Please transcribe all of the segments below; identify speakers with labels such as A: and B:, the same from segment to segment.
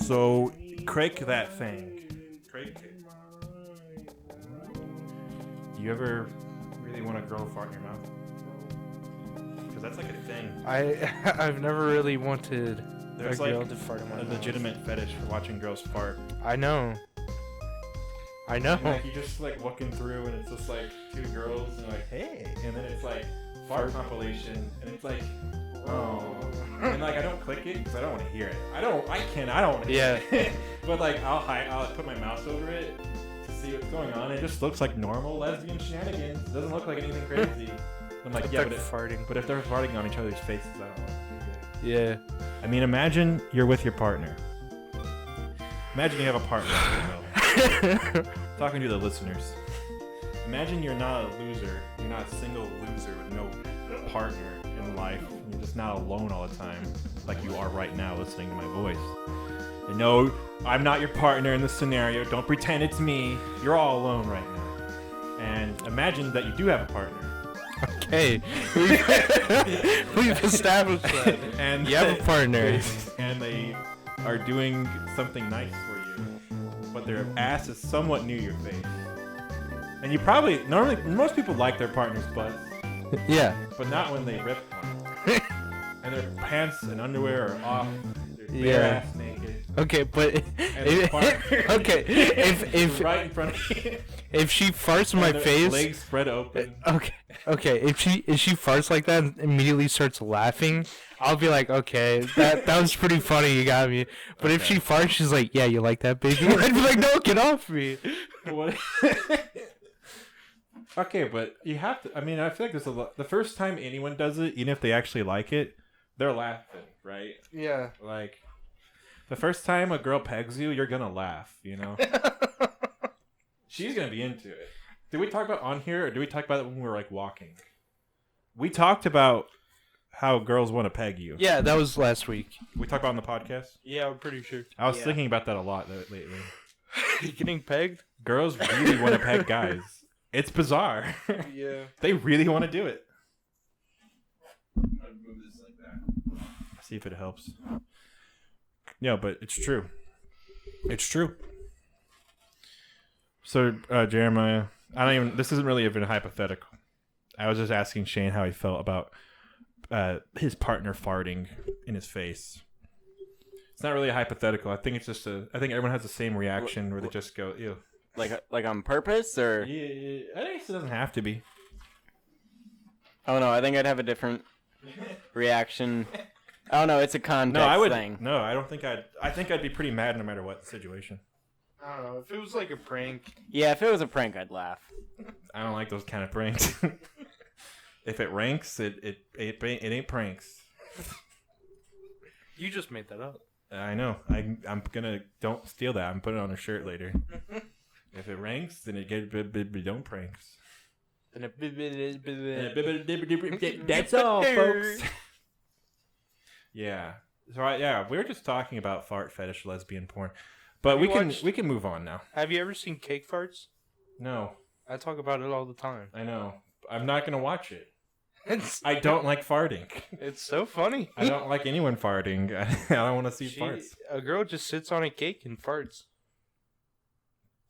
A: So, crake that thing. Crake. Do you ever really want a girl fart in your mouth? Because that's like a thing.
B: I've never really wanted
A: There's
B: a
A: like
B: girl to fart in my
A: a
B: mouth.
A: legitimate fetish for watching girls fart.
B: I know.
A: And like you just like looking through and it's just like two girls and like, hey, and then it's like fart compilation and it's like, oh, and like I don't click it because I don't want to hear it. I don't want to hear it. But like I'll put my mouse over it to see what's going on. It just looks like normal lesbian shenanigans. It doesn't look like anything crazy. I'm like, yeah, but if they're farting on each other's faces, I don't want to do that.
B: Yeah.
A: I mean, imagine you're with your partner. Imagine you have a partner. Talking to the listeners. Imagine you're not a loser. You're not a single loser with no partner in life. You're just not alone all the time, like you are right now listening to my voice. And no, I'm not your partner in this scenario. Don't pretend it's me. You're all alone right now. And imagine that you do have a partner.
B: Okay. We've established that.
A: And
B: you have a partner.
A: And they are doing something nice for you, but their ass is somewhat near your face. And you normally, most people like their partner's butts.
B: Yeah.
A: But not when they rip one. And their pants and underwear are off. They're bare ass naked.
B: Okay, but okay, if
A: right in front of you.
B: If she farts in my face,
A: legs spread open.
B: Okay. If she farts like that and immediately starts laughing, I'll be like, okay, that was pretty funny. You got me. But if she farts, she's like, yeah, you like that, baby? I'd be like, no, get off me.
A: What? Okay, but you have to. I mean, I feel like there's a lot. The first time anyone does it, even if they actually like it, they're laughing, right?
B: Yeah.
A: Like, the first time a girl pegs you, you're gonna laugh, you know? She's gonna be into it. Did we talk about on here, or did we talk about it when we were, like, walking? We talked about how girls want to peg you.
B: Yeah, that was last week.
A: We talked about it on the podcast?
B: Yeah, I'm pretty sure.
A: I was thinking about that a lot lately.
B: Getting pegged?
A: Girls really want to peg guys. It's bizarre.
B: Yeah.
A: They really want to do it. I'm gonna move this like that. See if it helps. Yeah, but it's true. It's true. So, Jeremiah, this isn't really even hypothetical. I was just asking Shane how he felt about his partner farting in his face. It's not really a hypothetical. I think it's just I think everyone has the same reaction where they just go, ew.
C: Like on purpose, or?
A: Yeah, I guess it doesn't have to be.
C: Oh no, I think I'd have a different reaction. Oh no, it's a context thing.
A: No, I don't think I think I'd be pretty mad no matter what situation.
B: I don't know. If it was like a prank.
C: Yeah, if it was a prank, I'd laugh.
A: I don't like those kind of pranks. If it ranks, it ain't pranks.
B: You just made that up.
A: I know. I'm gonna don't steal that. I'm putting it on a shirt later. If it ranks, then it get don't pranks. That's all, folks. Yeah. So we were just talking about fart fetish lesbian porn, but we can move on now.
B: Have you ever seen cake farts?
A: No.
B: I talk about it all the time.
A: I know. I'm not gonna watch it. I don't like farting.
B: It's so funny.
A: I don't like anyone farting. I don't want to see farts.
B: A girl just sits on a cake and farts.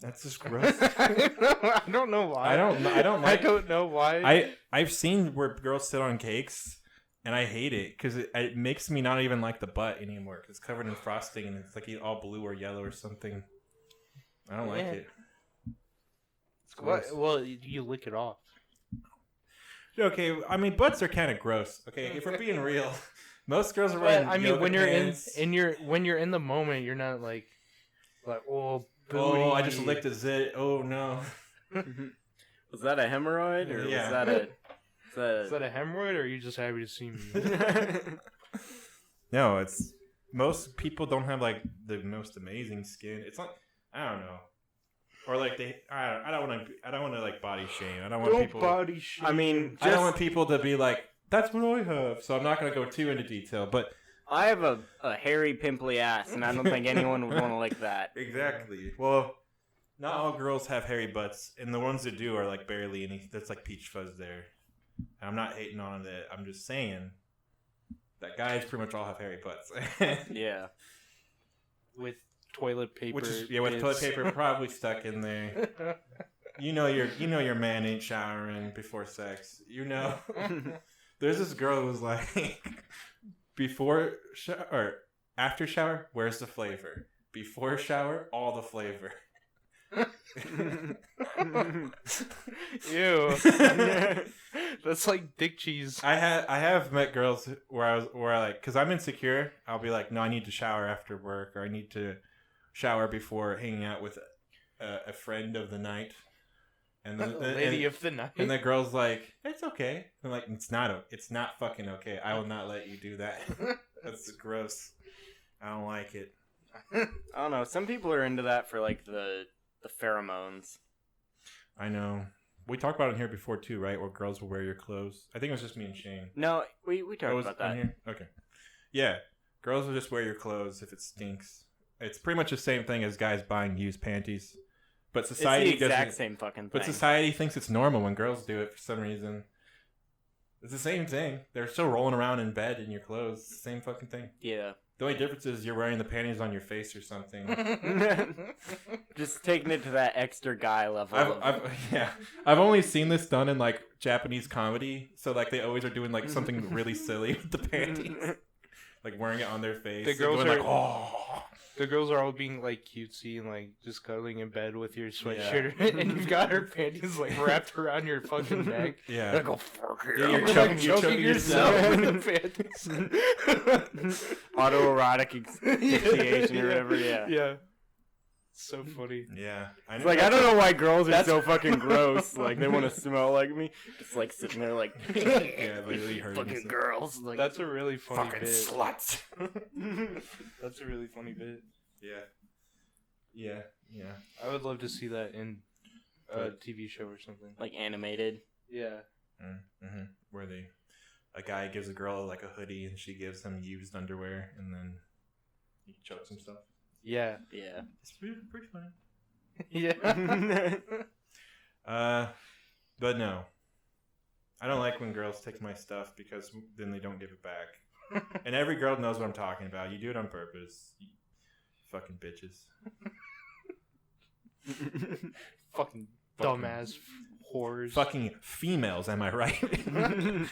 A: That's just gross.
B: I don't know why.
A: I don't
B: know why.
A: I've seen where girls sit on cakes, and I hate it because it makes me not even like the butt anymore. Cause it's covered in frosting and it's like all blue or yellow or something. I don't like it. It's gross.
B: Well, you lick it off.
A: Okay, I mean butts are kind of gross. Okay, if we're being real, most girls are wearing.
B: I mean, when you're
A: pants.
B: when you're in the moment, you're not like oh. Booty.
A: Oh, I just licked a zit. Oh no.
C: Was that a hemorrhoid, or was that
B: Is that a hemorrhoid, or are you just happy to see me?
A: No, it's most people don't have like the most amazing skin. It's like I don't know, or like I don't want to like body shame. I don't want people
B: body shame.
C: I mean,
A: I don't want people to be like that's what I have. So I'm not gonna go too into detail, but.
C: I have a hairy, pimply ass, and I don't think anyone would want to lick that.
A: Exactly. Well, not all girls have hairy butts, and the ones that do are like barely any. That's like peach fuzz there. I'm not hating on it. I'm just saying that guys pretty much all have hairy butts.
C: Yeah.
B: with toilet paper.
A: Which is with toilet paper probably stuck in there. You know your man ain't showering before sex. There's this girl who's like, before shower or after shower, where's the flavor? Before shower, all the flavor.
B: Ew. That's like dick cheese.
A: I have met girls where I like, because I'm insecure, I'll be like, no, I need to shower after work, or I need to shower before hanging out with a friend of the night. And the
B: lady of the night.
A: And the girl's like, it's okay. I'm like, it's not fucking okay. I will not let you do that. That's gross. I don't like it.
C: I don't know. Some people are into that for like the pheromones.
A: I know. We talked about it here before too, right? Where girls will wear your clothes. I think it was just me and Shane.
C: No, we talked about that.
A: Here? Okay. Yeah. Girls will just wear your clothes if it stinks. It's pretty much the same thing as guys buying used panties. But society
C: it's the exact same fucking thing.
A: But society thinks it's normal when girls do it for some reason. It's the same thing. They're still rolling around in bed in your clothes. It's the same fucking thing.
C: Yeah.
A: The only difference is you're wearing the panties on your face or something.
C: Just taking it to that extra guy level.
A: I've only seen this done in like Japanese comedy. So like they always are doing like something really silly with the panties, like wearing it on their face.
B: The girls
A: are
B: like, oh. The girls are all being like cutesy and like just cuddling in bed with your sweatshirt, and you've got her panties like wrapped around your fucking neck.
A: Yeah.
B: Like, oh, fuck her.
A: Yeah, you're choking yourself
B: with the panties.
C: Autoerotic asphyxiation or whatever. Yeah.
B: So funny.
A: Yeah.
C: It's like, I don't know why girls are so fucking gross. Like, they want to smell like me. Just like sitting there like,
A: yeah, literally hurting
C: fucking
A: yourself.
C: Girls. Like,
B: that's a really funny
A: fucking
B: bit.
A: Sluts.
B: That's a really funny bit.
A: Yeah.
B: I would love to see that in a TV show or something.
C: Like animated.
B: Yeah.
A: Mm-hmm. Where a guy gives a girl like a hoodie and she gives him used underwear and then he chokes himself.
B: Yeah.
A: It's pretty funny.
B: Yeah.
A: But no. I don't like when girls take my stuff because then they don't give it back. And every girl knows what I'm talking about. You do it on purpose. You fucking bitches.
B: Fucking dumbass whores.
A: Fucking females, am I right?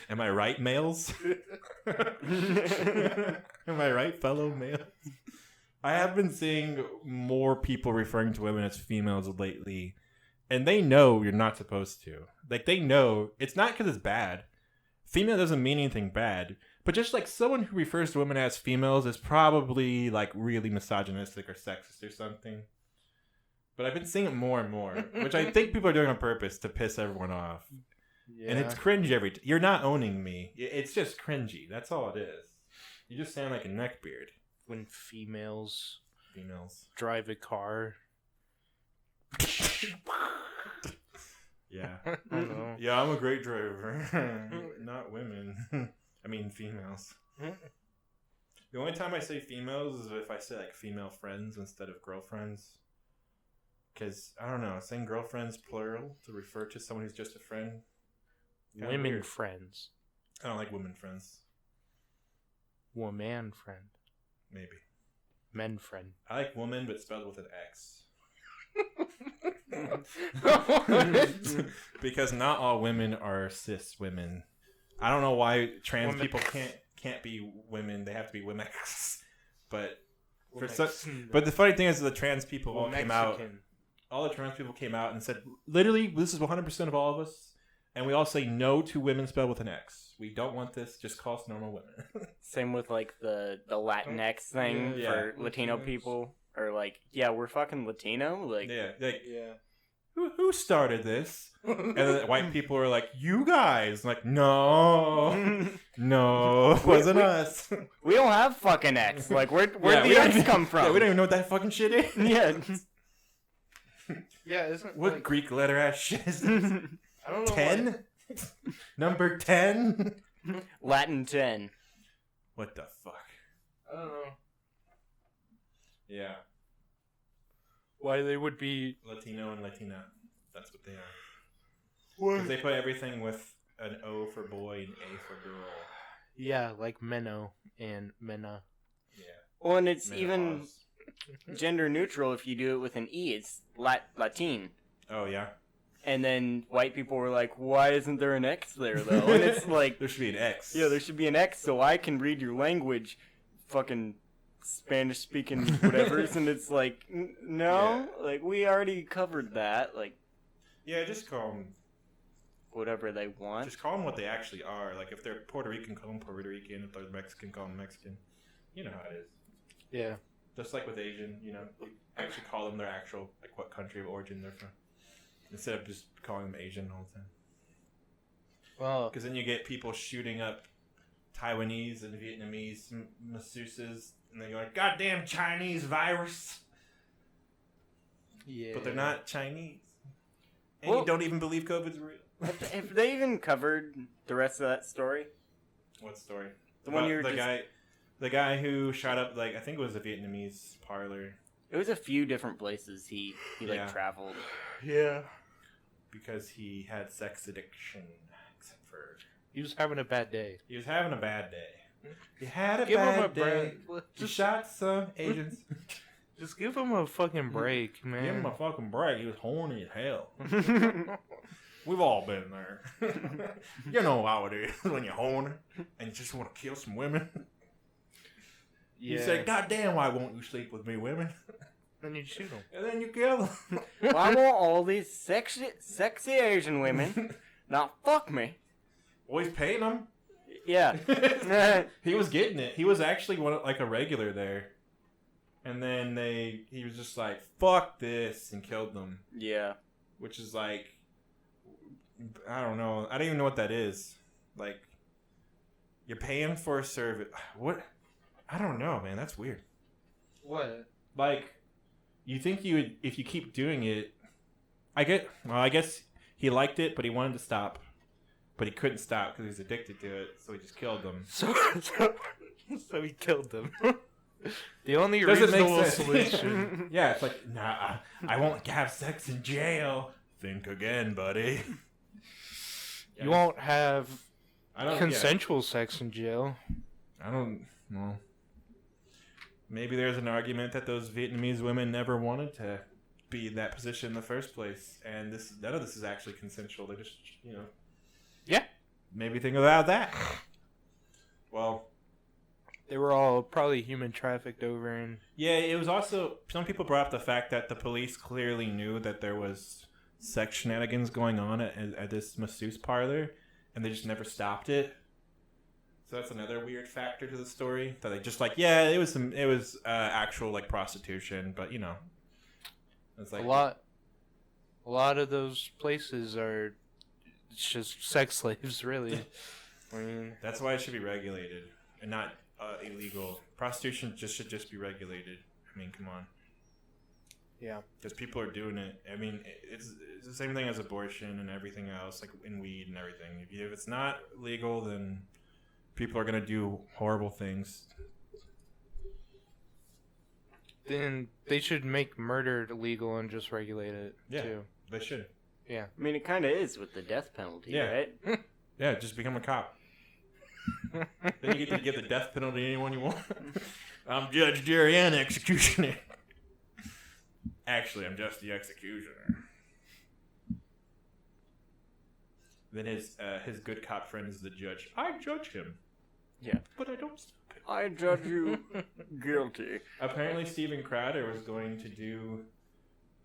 A: Am I right, males? Am I right, fellow males? I have been seeing more people referring to women as females lately, and they know you're not supposed to. Like, they know it's not because it's bad. Female doesn't mean anything bad, but just like someone who refers to women as females is probably like really misogynistic or sexist or something. But I've been seeing it more and more, which I think people are doing on purpose to piss everyone off. Yeah. And it's cringe you're not owning me. It's just cringy. That's all it is. You just sound like a neckbeard.
B: When females drive a car.
A: Yeah. I don't know. Yeah, I'm a great driver. Not women. I mean females. The only time I say females is if I say like female friends instead of girlfriends. Because, I don't know, saying girlfriends plural to refer to someone who's just a friend.
B: Women
A: weird.
B: friends.
A: I don't like women friends.
B: Woman friend.
A: Maybe.
B: Men friend.
A: I like woman, but spelled with an X. Because not all women are cis women. I don't know why trans people can't be women. They have to be women. But but the funny thing is the trans people all came out. All the trans people came out and said, literally, this is 100% of all of us. And we all say no to women spelled with an X. We don't want this. Just call us normal women.
C: Same with like the Latinx thing for Latino people. Or like, yeah, we're fucking Latino. Like,
A: Who started this? And then white people are like, you guys. Like, no, it wasn't us.
C: We don't have fucking X. Like, where'd the X come from?
A: Yeah, we don't even know what that fucking shit is.
B: Yeah, isn't
A: what
B: like...
A: Greek letter ass shit is this?
B: I don't know.
A: 10? Number 10?
C: Latin 10.
A: What the fuck?
B: I don't know.
A: Yeah.
B: Why they would be
A: Latino and Latina. That's what they are. Because they put everything with an O for boy and A for girl.
B: Yeah, like Menno and Mena.
A: Yeah.
C: Well, and it's
A: Menopause.
C: gender neutral if you do it with an E. It's Latin.
A: Oh yeah.
C: And then white people were like, why isn't there an X there, though? And it's like...
A: There should be an X.
C: Yeah, there should be an X so I can read your language, fucking Spanish-speaking whatevers. And it's like, no?
A: Yeah.
C: Like, we already covered that. Like,
A: Yeah, just call them.
C: whatever they want.
A: Just call them what they actually are. Like if they're Puerto Rican, call them Puerto Rican. If they're Mexican, call them Mexican. You know how it is.
B: Yeah.
A: Just like with Asian, you actually call them their actual, like what country of origin they're from. Instead of just calling them Asian all the time.
B: Well,
A: Because then you get people shooting up Taiwanese and Vietnamese masseuses, and then you're like, goddamn Chinese virus.
B: yeah.
A: But they're not Chinese. And
C: Well-
A: you don't even believe COVID's real.
C: Have they even covered the rest of that story?
A: What story?
C: The one
A: About
C: you were
A: the guy who shot up, like, I think it was a Vietnamese parlor.
C: It was a few different places he
A: Yeah.
C: traveled.
B: Yeah.
A: Because he had sex addiction. Except for
B: He was having a bad day.
A: he was having a bad day. He had a
B: Give him a
A: bad day.
B: break.
A: He shot some Asians.
B: Just give him a fucking break, man.
A: Give him a fucking break. He was horny as hell. We've all been there. You know how it is when you're horny and you just want to kill some women. You say, God damn, why won't you sleep with me, women?
B: Then you shoot him.
A: And then you kill them.
C: Well, I want all these sexy Asian women. Now fuck me.
A: Well, he's paying them.
C: Yeah.
A: He was getting it. He was actually like a regular there. And then he was just like, fuck this, and killed them.
C: Yeah.
A: Which is like, I don't know. I don't even know what that is. Like, you're paying for a service. What? I don't know, man. That's weird.
B: What?
A: Like, you think you would, if you keep doing it, I guess he liked it, but he wanted to stop. But he couldn't stop because he was addicted to it, so he just killed them.
B: So he killed them. The only
A: Doesn't make
B: reasonable
A: sense.
B: solution.
A: Yeah, it's like, nah, I won't have sex in jail. Think again, buddy.
B: You won't have
A: I don't
B: consensual sex in jail.
A: I don't know. Maybe there's an argument that those Vietnamese women never wanted to be in that position in the first place, and none of this is actually consensual. They're just,
B: Yeah.
A: Maybe think about that. Well,
B: They were all probably human trafficked over in.
A: yeah, it was also, some people brought up the fact that the police clearly knew that there was sex shenanigans going on at this masseuse parlor, and they just never stopped it. So that's another weird factor to the story. That they just like, yeah, it was actual like prostitution, but it's like
B: A lot of those places are just sex slaves, really. I mean,
A: that's why it should be regulated and not illegal. Prostitution should just be regulated. I mean, come on.
B: yeah.
A: Because people are doing it. I mean, it's the same thing as abortion and everything else, like in weed and everything. If it's not legal, then people are going to do horrible things.
B: Then they should make murder legal and just regulate it,
A: Yeah.
B: too.
A: They should.
B: Yeah.
C: I mean, it kind of is with the death penalty,
A: Yeah.
C: right?
A: Yeah, just become a cop. Then you get to give the death penalty to anyone you want. I'm judge, jury, and executioner. Actually, I'm just the executioner. Then his good cop friend is the judge. I judge him.
C: Yeah.
A: But I don't stop him.
C: I judge you guilty.
A: Apparently, Steven Crowder was going to do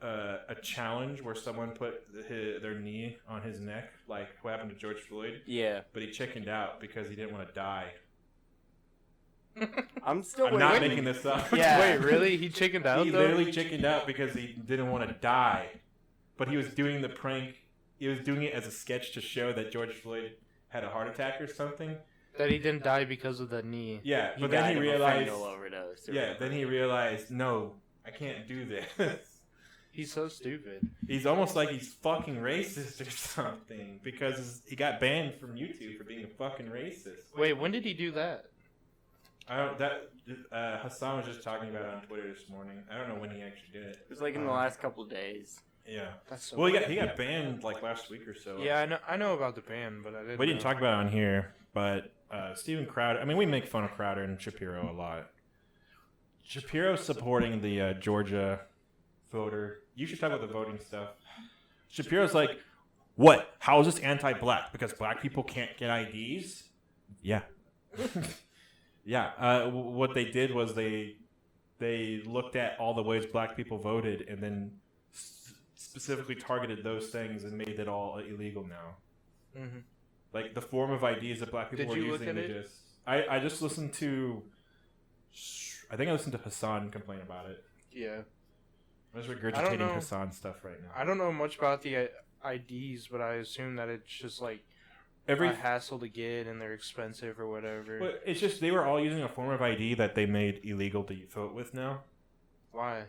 A: a challenge where someone put their knee on his neck, like what happened to George Floyd.
C: Yeah.
A: But he chickened out because he didn't want to die.
C: I'm still
A: I'm
C: waiting.
A: not making this up.
C: Yeah.
B: Wait, really? He chickened out,
A: He
B: though?
A: literally chickened out because he didn't want to die. But he was doing the prank. He was doing it as a sketch to show that George Floyd had a heart attack or something.
B: That he didn't die because of the knee.
A: Yeah,
C: He
A: but then
C: died
A: he
C: of a
A: realized.
C: fentanyl overdose. or
A: Yeah,
C: whatever.
A: then he realized, no, I can't do this.
B: He's so stupid.
A: He's almost like he's fucking racist or something because he got banned from YouTube for being a fucking racist.
B: Wait, when did he do that?
A: I don't. That Hassan was just talking about it on Twitter this morning. I don't know when he actually did it.
C: It was like in the last couple of days.
A: Yeah.
B: That's so
A: Well, he got banned like last week or so.
B: Yeah, I know about the ban, but I didn't.
A: We didn't
B: know.
A: talk about it on here, but Steven Crowder. I mean, we make fun of Crowder and Shapiro a lot. Shapiro's supporting the Georgia voter. You should talk about the voting stuff. Shapiro's like, what? How is this anti-black? Because black people can't get IDs? Yeah. Yeah. What they did was they looked at all the ways black people voted and then specifically targeted those things and made it all illegal now.
B: Mm-hmm.
A: Like the form of IDs that black people were using. I just listened to. I think I listened to Hassan complain about it.
B: Yeah.
A: I'm just regurgitating Hassan stuff right now.
B: I don't know much about the IDs, but I assume that it's just like a hassle to get and they're expensive or whatever.
A: But it's just they were all using a form of ID that they made illegal to vote with now.
B: Why?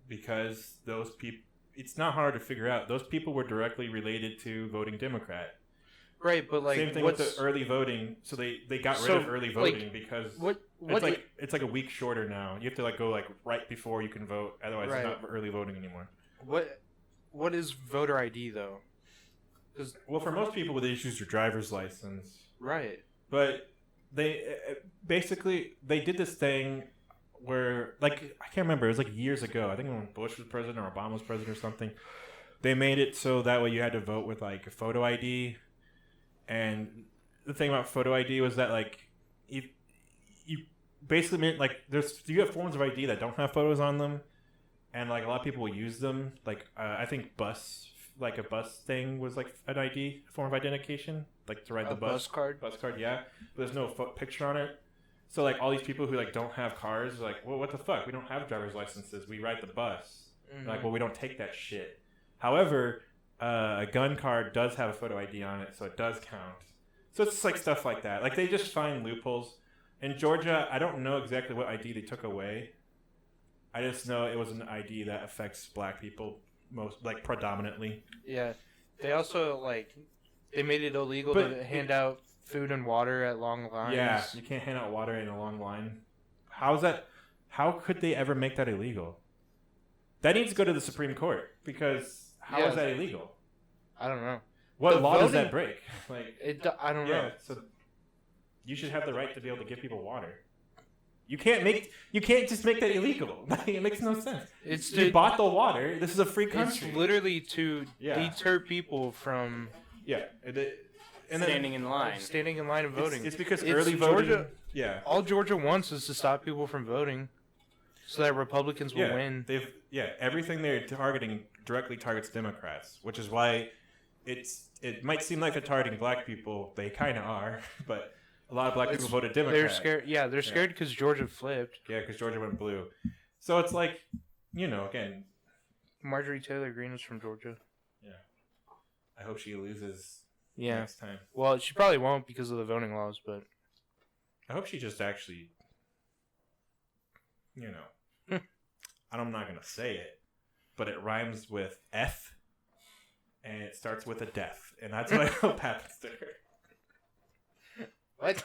A: Because those people, it's not hard to figure out. Those people were directly related to voting Democrat.
B: Right, but like
A: same thing with the early voting. So they got rid of early voting because it's like a week shorter now. You have to like go like right before you can vote. Otherwise, it's not early voting anymore.
B: What is voter ID though?
A: Well, for most people, they just use your driver's license.
B: Right.
A: But they basically they did this thing where like I can't remember. It was like years ago. I think when Bush was president or Obama was president or something. They made it so that way you had to vote with like a photo ID. And the thing about photo ID was that like you basically meant like you have forms of ID that don't have photos on them, and like a lot of people will use them. Like I think a bus thing was like an ID form of identification, like to ride the bus. Bus card, yeah. But there's no picture on it. So like all these people who like don't have cars are like, well, what the fuck? We don't have driver's licenses. We ride the bus. Mm-hmm. Like, well, we don't take that shit. However. A gun card does have a photo ID on it, so it does count. So it's like stuff like that. Like they just find loopholes. In Georgia, I don't know exactly what ID they took away. I just know it was an ID that affects black people predominantly. Yeah.
B: They also they made it illegal to hand out food and water at long lines.
A: Yeah, you can't hand out water in a long line. How's that? How could they ever make that illegal? That needs to go to the Supreme Court because. How is that illegal?
B: I don't know.
A: What law does that break?
B: I don't know.
A: So you should have the right to be able to give people water. You can't just make that illegal. It makes no sense. You bought the water. This is a free country.
B: It's literally to deter people from
C: standing in line
B: and voting.
A: It's because early voting.
B: Georgia, all Georgia wants is to stop people from voting, so that Republicans will win.
A: Everything they're targeting directly targets Democrats, which is why it might seem like they're targeting black people. They kind of are, but a lot of black people voted Democrat.
B: They're scared. Yeah, they're scared because Georgia flipped.
A: Yeah, because Georgia went blue. So it's like, again.
B: Marjorie Taylor Greene is from Georgia.
A: Yeah. I hope she loses next time.
B: Well, she probably won't because of the voting laws, but.
A: I hope she just actually, I'm not going to say it, but it rhymes with F, and it starts with a death, and that's what I hope happens to her.
B: What?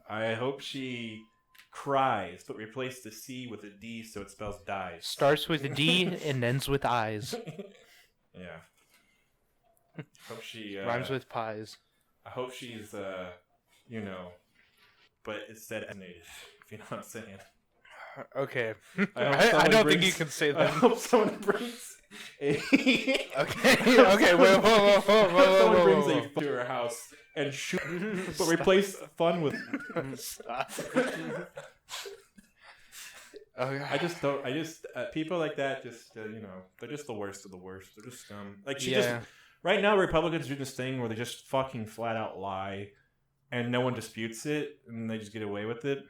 A: I hope she cries, but replace the C with a D so it spells dies.
B: Starts with a D and ends with eyes.
A: Yeah. Hope she
B: rhymes with pies.
A: I hope she's, but instead native, if you know what I'm saying.
B: Okay. I don't think you can say that.
A: I hope someone brings
B: okay, whoa.
A: Someone brings a to her house and shoot, but replace fun with.
B: Stop.
A: I just people like that just they're just the worst of the worst. They're just right now Republicans do this thing where they just fucking flat out lie, and no one disputes it, and they just get away with it.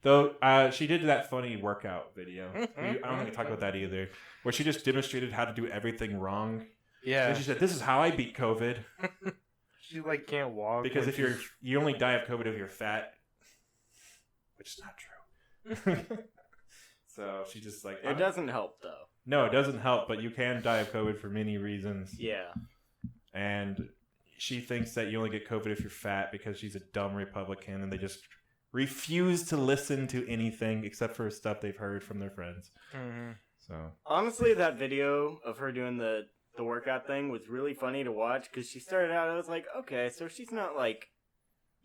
A: Though she did that funny workout video. I don't think we talked about that either, where she just demonstrated how to do everything wrong.
B: Yeah.
A: And she said, "This is how I beat COVID."
B: She can't walk
A: because if you only die of COVID if you're fat, which is not true. So she just
C: it doesn't help though.
A: No, it doesn't help, but you can die of COVID for many reasons.
C: Yeah.
A: And she thinks that you only get COVID if you're fat because she's a dumb Republican, and they just refuse to listen to anything except for stuff they've heard from their friends.
B: Mm-hmm.
A: So
C: honestly, that video of her doing the workout thing was really funny to watch because she started out. I was like, okay, so she's not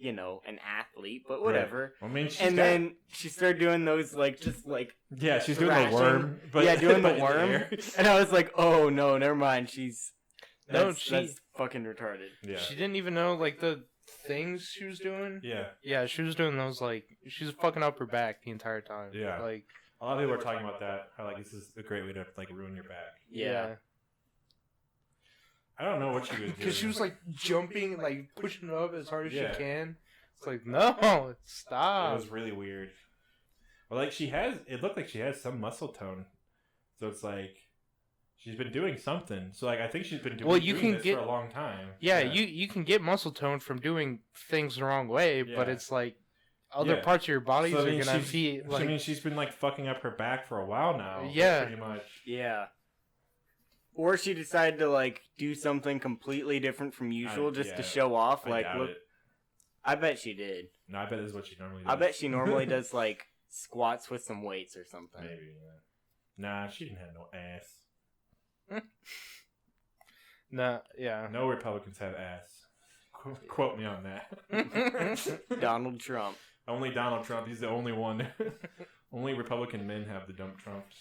C: an athlete, but whatever.
A: Right. I mean,
C: then she started doing those
A: yeah, she's doing the worm, but
C: doing the
A: but in
C: worm,
A: air.
C: and I was like, oh no, never mind. That's
B: she
C: fucking retarded.
A: Yeah,
B: she didn't even know like the things she was doing.
A: Yeah,
B: she was doing those like she was fucking up her back the entire time.
A: Yeah.
B: Like
A: a lot of people are talking about that. How like this is a great way to like ruin your back.
C: Yeah.
A: I don't know what she was doing.
B: Because she was like jumping, like pushing it up as hard as
A: Yeah.
B: she can. It's like, no, stop.
A: It was really weird. Well, like it looked like she has some muscle tone. So it's like, she's been doing something. So like, I think she's been doing this for a long time.
B: Yeah, you can get muscle tone from doing things the wrong way, but it's like, other parts of your bodies are gonna be like.
A: I mean, she's been like fucking up her back for a while now.
B: Yeah.
A: Pretty much.
C: Yeah. Or she decided to like do something completely different from usual just to show off. Like, look, I bet she did.
A: No, I bet this is what she normally does.
C: I bet she normally does like squats with some weights or something.
A: Maybe. Yeah. Nah, she didn't have no ass.
B: Nah, yeah.
A: No Republicans have ass. Quote me on that.
C: Donald Trump.
A: Only Donald Trump. He's the only one. Only Republican men have the dump Trumps.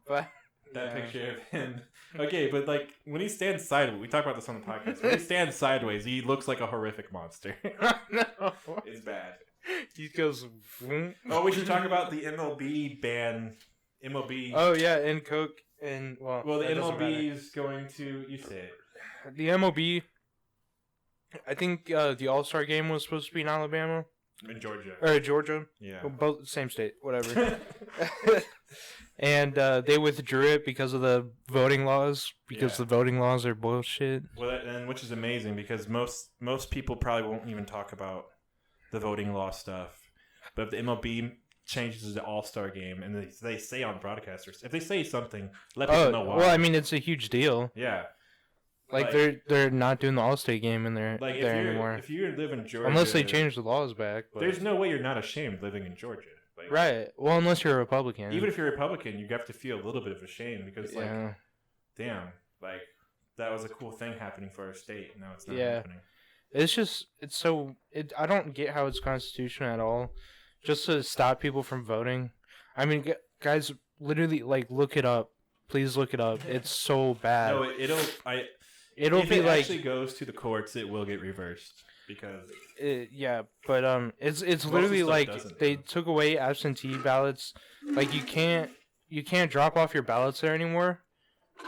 B: But
A: that picture of him. Okay, but like when he stands sideways, we talk about this on the podcast. When he stands sideways, he looks like a horrific monster.
B: No,
A: it's bad.
B: He goes. Vroom.
A: Oh, we should talk about the MLB ban. MLB.
B: Oh yeah, and Coke and
A: well, the MLB is going to. You say it.
B: The MLB. I think the All-Star game was supposed to be in Alabama.
A: In Georgia.
B: Or Georgia.
A: Yeah.
B: Well, both same state, whatever. And they withdrew it because of the voting laws. Because the voting laws are bullshit.
A: Well, and which is amazing because most people probably won't even talk about the voting law stuff. But if the MLB changes the All-Star game and they say on broadcasters, if they say something, let people know why.
B: Well, I mean, it's a huge deal.
A: Yeah.
B: Like they're not doing the All-Star game in there anymore.
A: If you live in Georgia,
B: unless they change the laws back. But.
A: There's no way you're not ashamed living in Georgia. Like,
B: right. Well, unless you're a Republican.
A: Even if you're a Republican, you have to feel a little bit of a shame because, like, damn, like that was a cool thing happening for our state. Now it's not happening.
B: I don't get how it's constitutional at all. Just to stop people from voting. I mean, guys, literally, like, look it up. Please look it up. It's so bad.
A: No, it'll
B: if
A: it
B: like
A: actually goes to the courts, it will get reversed because
B: it's literally like they took away absentee ballots. Like you can't drop off your ballots there anymore.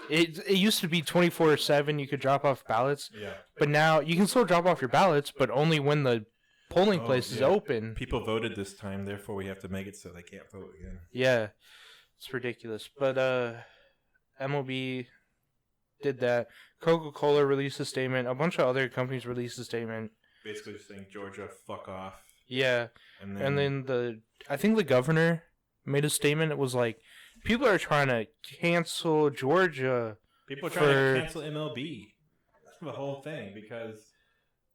B: It used to be 24/7 you could drop off ballots.
A: Yeah.
B: But now you can still drop off your ballots, but only when the polling place is open.
A: People voted this time, therefore we have to make it so they can't vote again.
B: Yeah. It's ridiculous. But MLB did that. Coca-Cola released a statement. A bunch of other companies released a statement.
A: Basically just saying, Georgia, fuck off.
B: Yeah. And then I think the governor made a statement. It was like, people are trying to cancel Georgia.
A: People are trying to cancel MLB. That's the whole thing because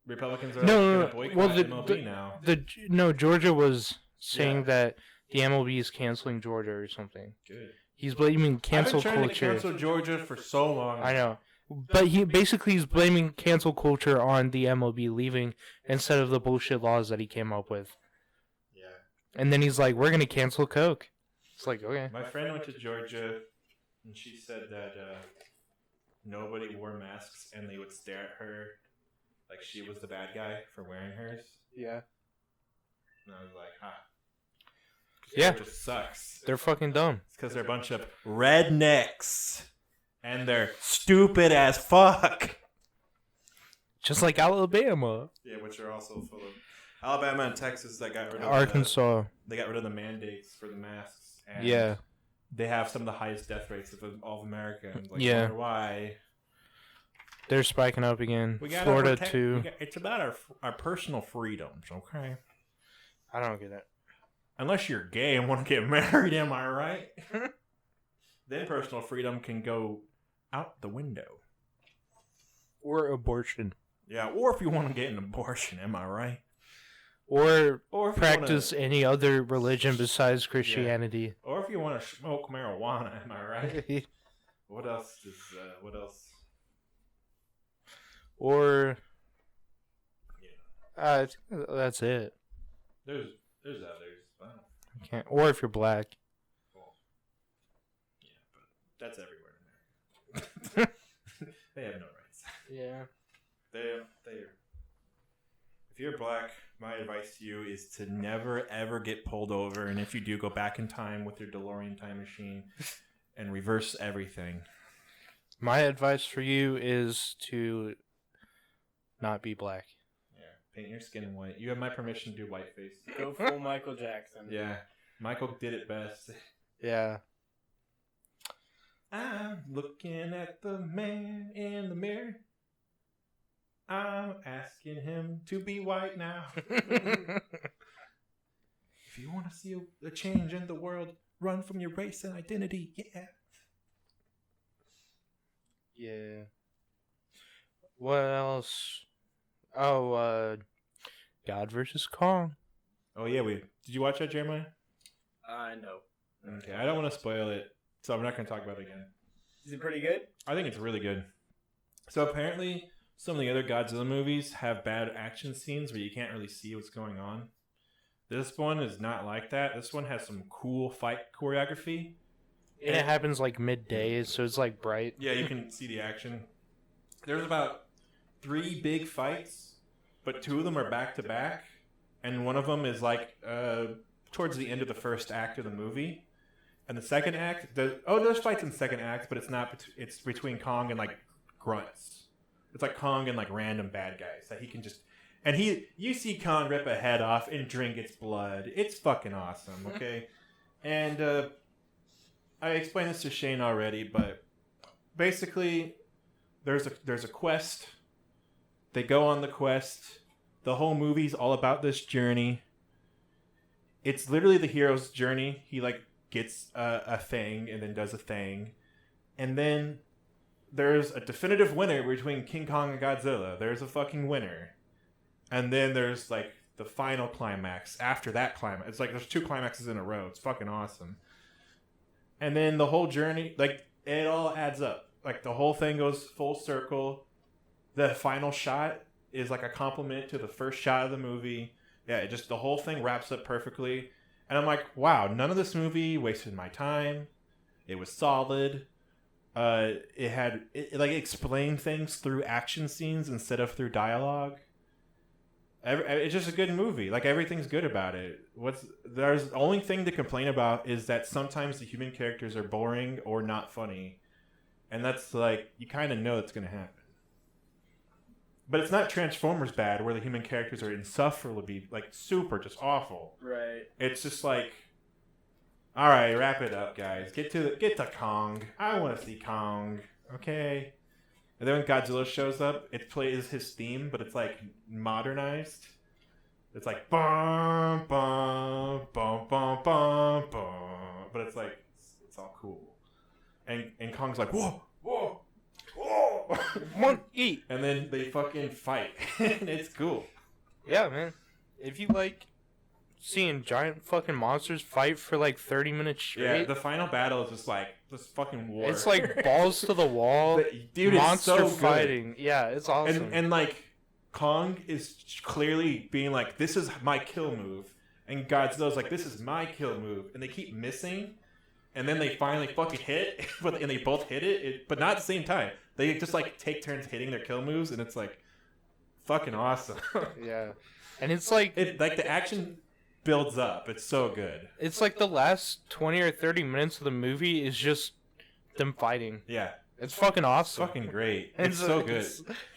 A: Republicans are going to boycott MLB now.
B: Georgia was saying that the MLB is canceling Georgia or something.
A: Good.
B: He's blaming cancel culture.
A: I've been trying to cancel Georgia for so long.
B: I know. But he's blaming cancel culture on the MLB leaving instead of the bullshit laws that he came up with.
A: Yeah.
B: And then he's like, we're going to cancel Coke. It's like, okay.
A: My friend went to Georgia, and she said that nobody wore masks, and they would stare at her like she was the bad guy for wearing hers.
B: Yeah.
A: And I was like, huh.
B: Yeah.
A: It just sucks.
B: They're fucking dumb.
A: It's because they're a bunch of rednecks. And they're stupid as fuck.
B: Just like Alabama.
A: Yeah, which are also full of Alabama and Texas that got rid of
B: Arkansas.
A: They got rid of the mandates for the masks. And they have some of the highest death rates of all of America. And like, I wonder why.
B: They're spiking up again. Florida too.
A: It's about our personal freedoms, okay?
B: I don't get it.
A: Unless you're gay and want to get married, am I right? Then personal freedom can go out the window.
B: Or abortion.
A: Yeah, or if you want to get an abortion, am I right?
B: Or practice any other religion besides Christianity.
A: Yeah. Or if you want to smoke marijuana, am I right? What else?
B: That's it.
A: There's others. But I don't
B: You can't. Or if you're black.
A: Well, yeah, but that's everywhere in America. They have no rights.
B: Yeah.
A: They're. If you're black, my advice to you is to never ever get pulled over, and if you do, go back in time with your DeLorean time machine and reverse everything.
B: My advice for you is to not be black.
A: Yeah, paint your skin white. You have my permission to do whiteface.
C: Go full Michael Jackson.
A: Yeah, Michael did it best.
B: Yeah.
A: I'm looking at the man in the mirror. I'm asking him to be white now. If you want to see a change in the world, run from your race and identity. Yeah.
B: Yeah. What else? Oh, God versus Kong.
A: Oh yeah, did you watch that, Jeremiah?
C: No.
A: Okay, I don't want to spoil it, so I'm not going to talk about it again.
C: Is it pretty good?
A: I think it's really good. So apparently, some of the other Godzilla movies have bad action scenes where you can't really see what's going on. This one is not like that. This one has some cool fight choreography.
B: And it happens like midday, so it's like bright.
A: Yeah, you can see the action. There's about 3 big fights, but 2 of them are back to back, and one of them is like towards the end of the first act of the movie. And the second act, there's fights in the second act, but it's not. It's between Kong and like grunts. It's like Kong and like random bad guys that he can just. And you see Kong rip a head off and drink its blood. It's fucking awesome, okay? And I explained this to Shane already, but basically, there's a quest. They go on the quest. The whole movie's all about this journey. It's literally the hero's journey. He like gets a thing and then does a thing, and then there's a definitive winner between King Kong and Godzilla. There's a fucking winner, and then there's like the final climax after that climax. It's like there's 2 climaxes in a row. It's fucking awesome. And then the whole journey, like, it all adds up. Like, the whole thing goes full circle. The final shot is like a compliment to the first shot of the movie. Yeah, the whole thing wraps up perfectly. And I'm like, wow, none of this movie wasted my time. It was solid. It explained things through action scenes instead of through dialogue. It's just a good movie. Like, everything's good about it. The only thing to complain about is that sometimes the human characters are boring or not funny, and that's like you kind of know it's gonna happen. But it's not Transformers bad, where the human characters are insufferably like super just awful.
C: Right.
A: It's just like, all right, wrap it up, guys. Get to Kong. I want to see Kong. Okay. And then when Godzilla shows up, it plays his theme, but it's like modernized. It's like bum bum bum bum bum bum, but it's like it's all cool. And Kong's like whoa whoa whoa
B: Monkey.
A: And then they fucking fight, and it's cool.
B: Yeah, man. If you like seeing giant fucking monsters fight for like 30 minutes straight.
A: Yeah, the final battle is just like this fucking war.
B: It's like balls to the wall.
A: Dude,
B: monster
A: it's so
B: fighting.
A: Good.
B: Yeah, it's awesome.
A: And like Kong is clearly being like, this is my kill move. And Godzilla's like, this is my kill move. And they keep missing. And then they finally fucking hit. And they both hit it, but not at the same time. They just like take turns hitting their kill moves. And it's like fucking awesome.
B: Yeah. And it's like
A: the action builds up. It's so good.
B: It's like the last 20 or 30 minutes of the movie is just them fighting.
A: Yeah.
B: It's fucking awesome.
A: It's fucking great. It's so good.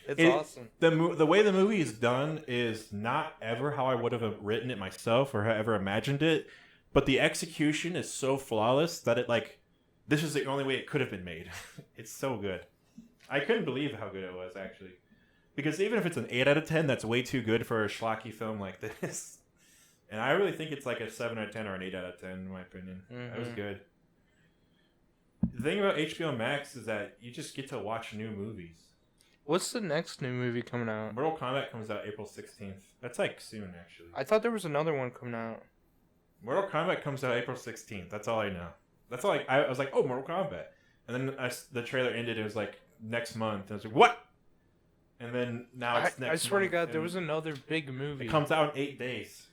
B: It's awesome.
A: The way the movie is done is not ever how I would have written it myself or ever imagined it, but the execution is so flawless that it like this is the only way it could have been made. It's so good. I couldn't believe how good it was actually, because even if it's an 8 out of 10, that's way too good for a schlocky film like this. And I really think it's like a 7 out of 10 or an 8 out of 10 in my opinion. Mm-hmm. That was good. The thing about HBO Max is that you just get to watch new movies.
B: What's the next new movie coming out?
A: Mortal Kombat comes out April 16th. That's like soon, actually.
B: I thought there was another one coming out.
A: Mortal Kombat comes out April 16th. That's all I know. That's all I was like, oh, Mortal Kombat. And then the trailer ended. It was like next month. And I was like, what? and then now it's next.
B: I swear to
A: month,
B: God, there
A: and
B: was another big movie.
A: It comes out in 8 days.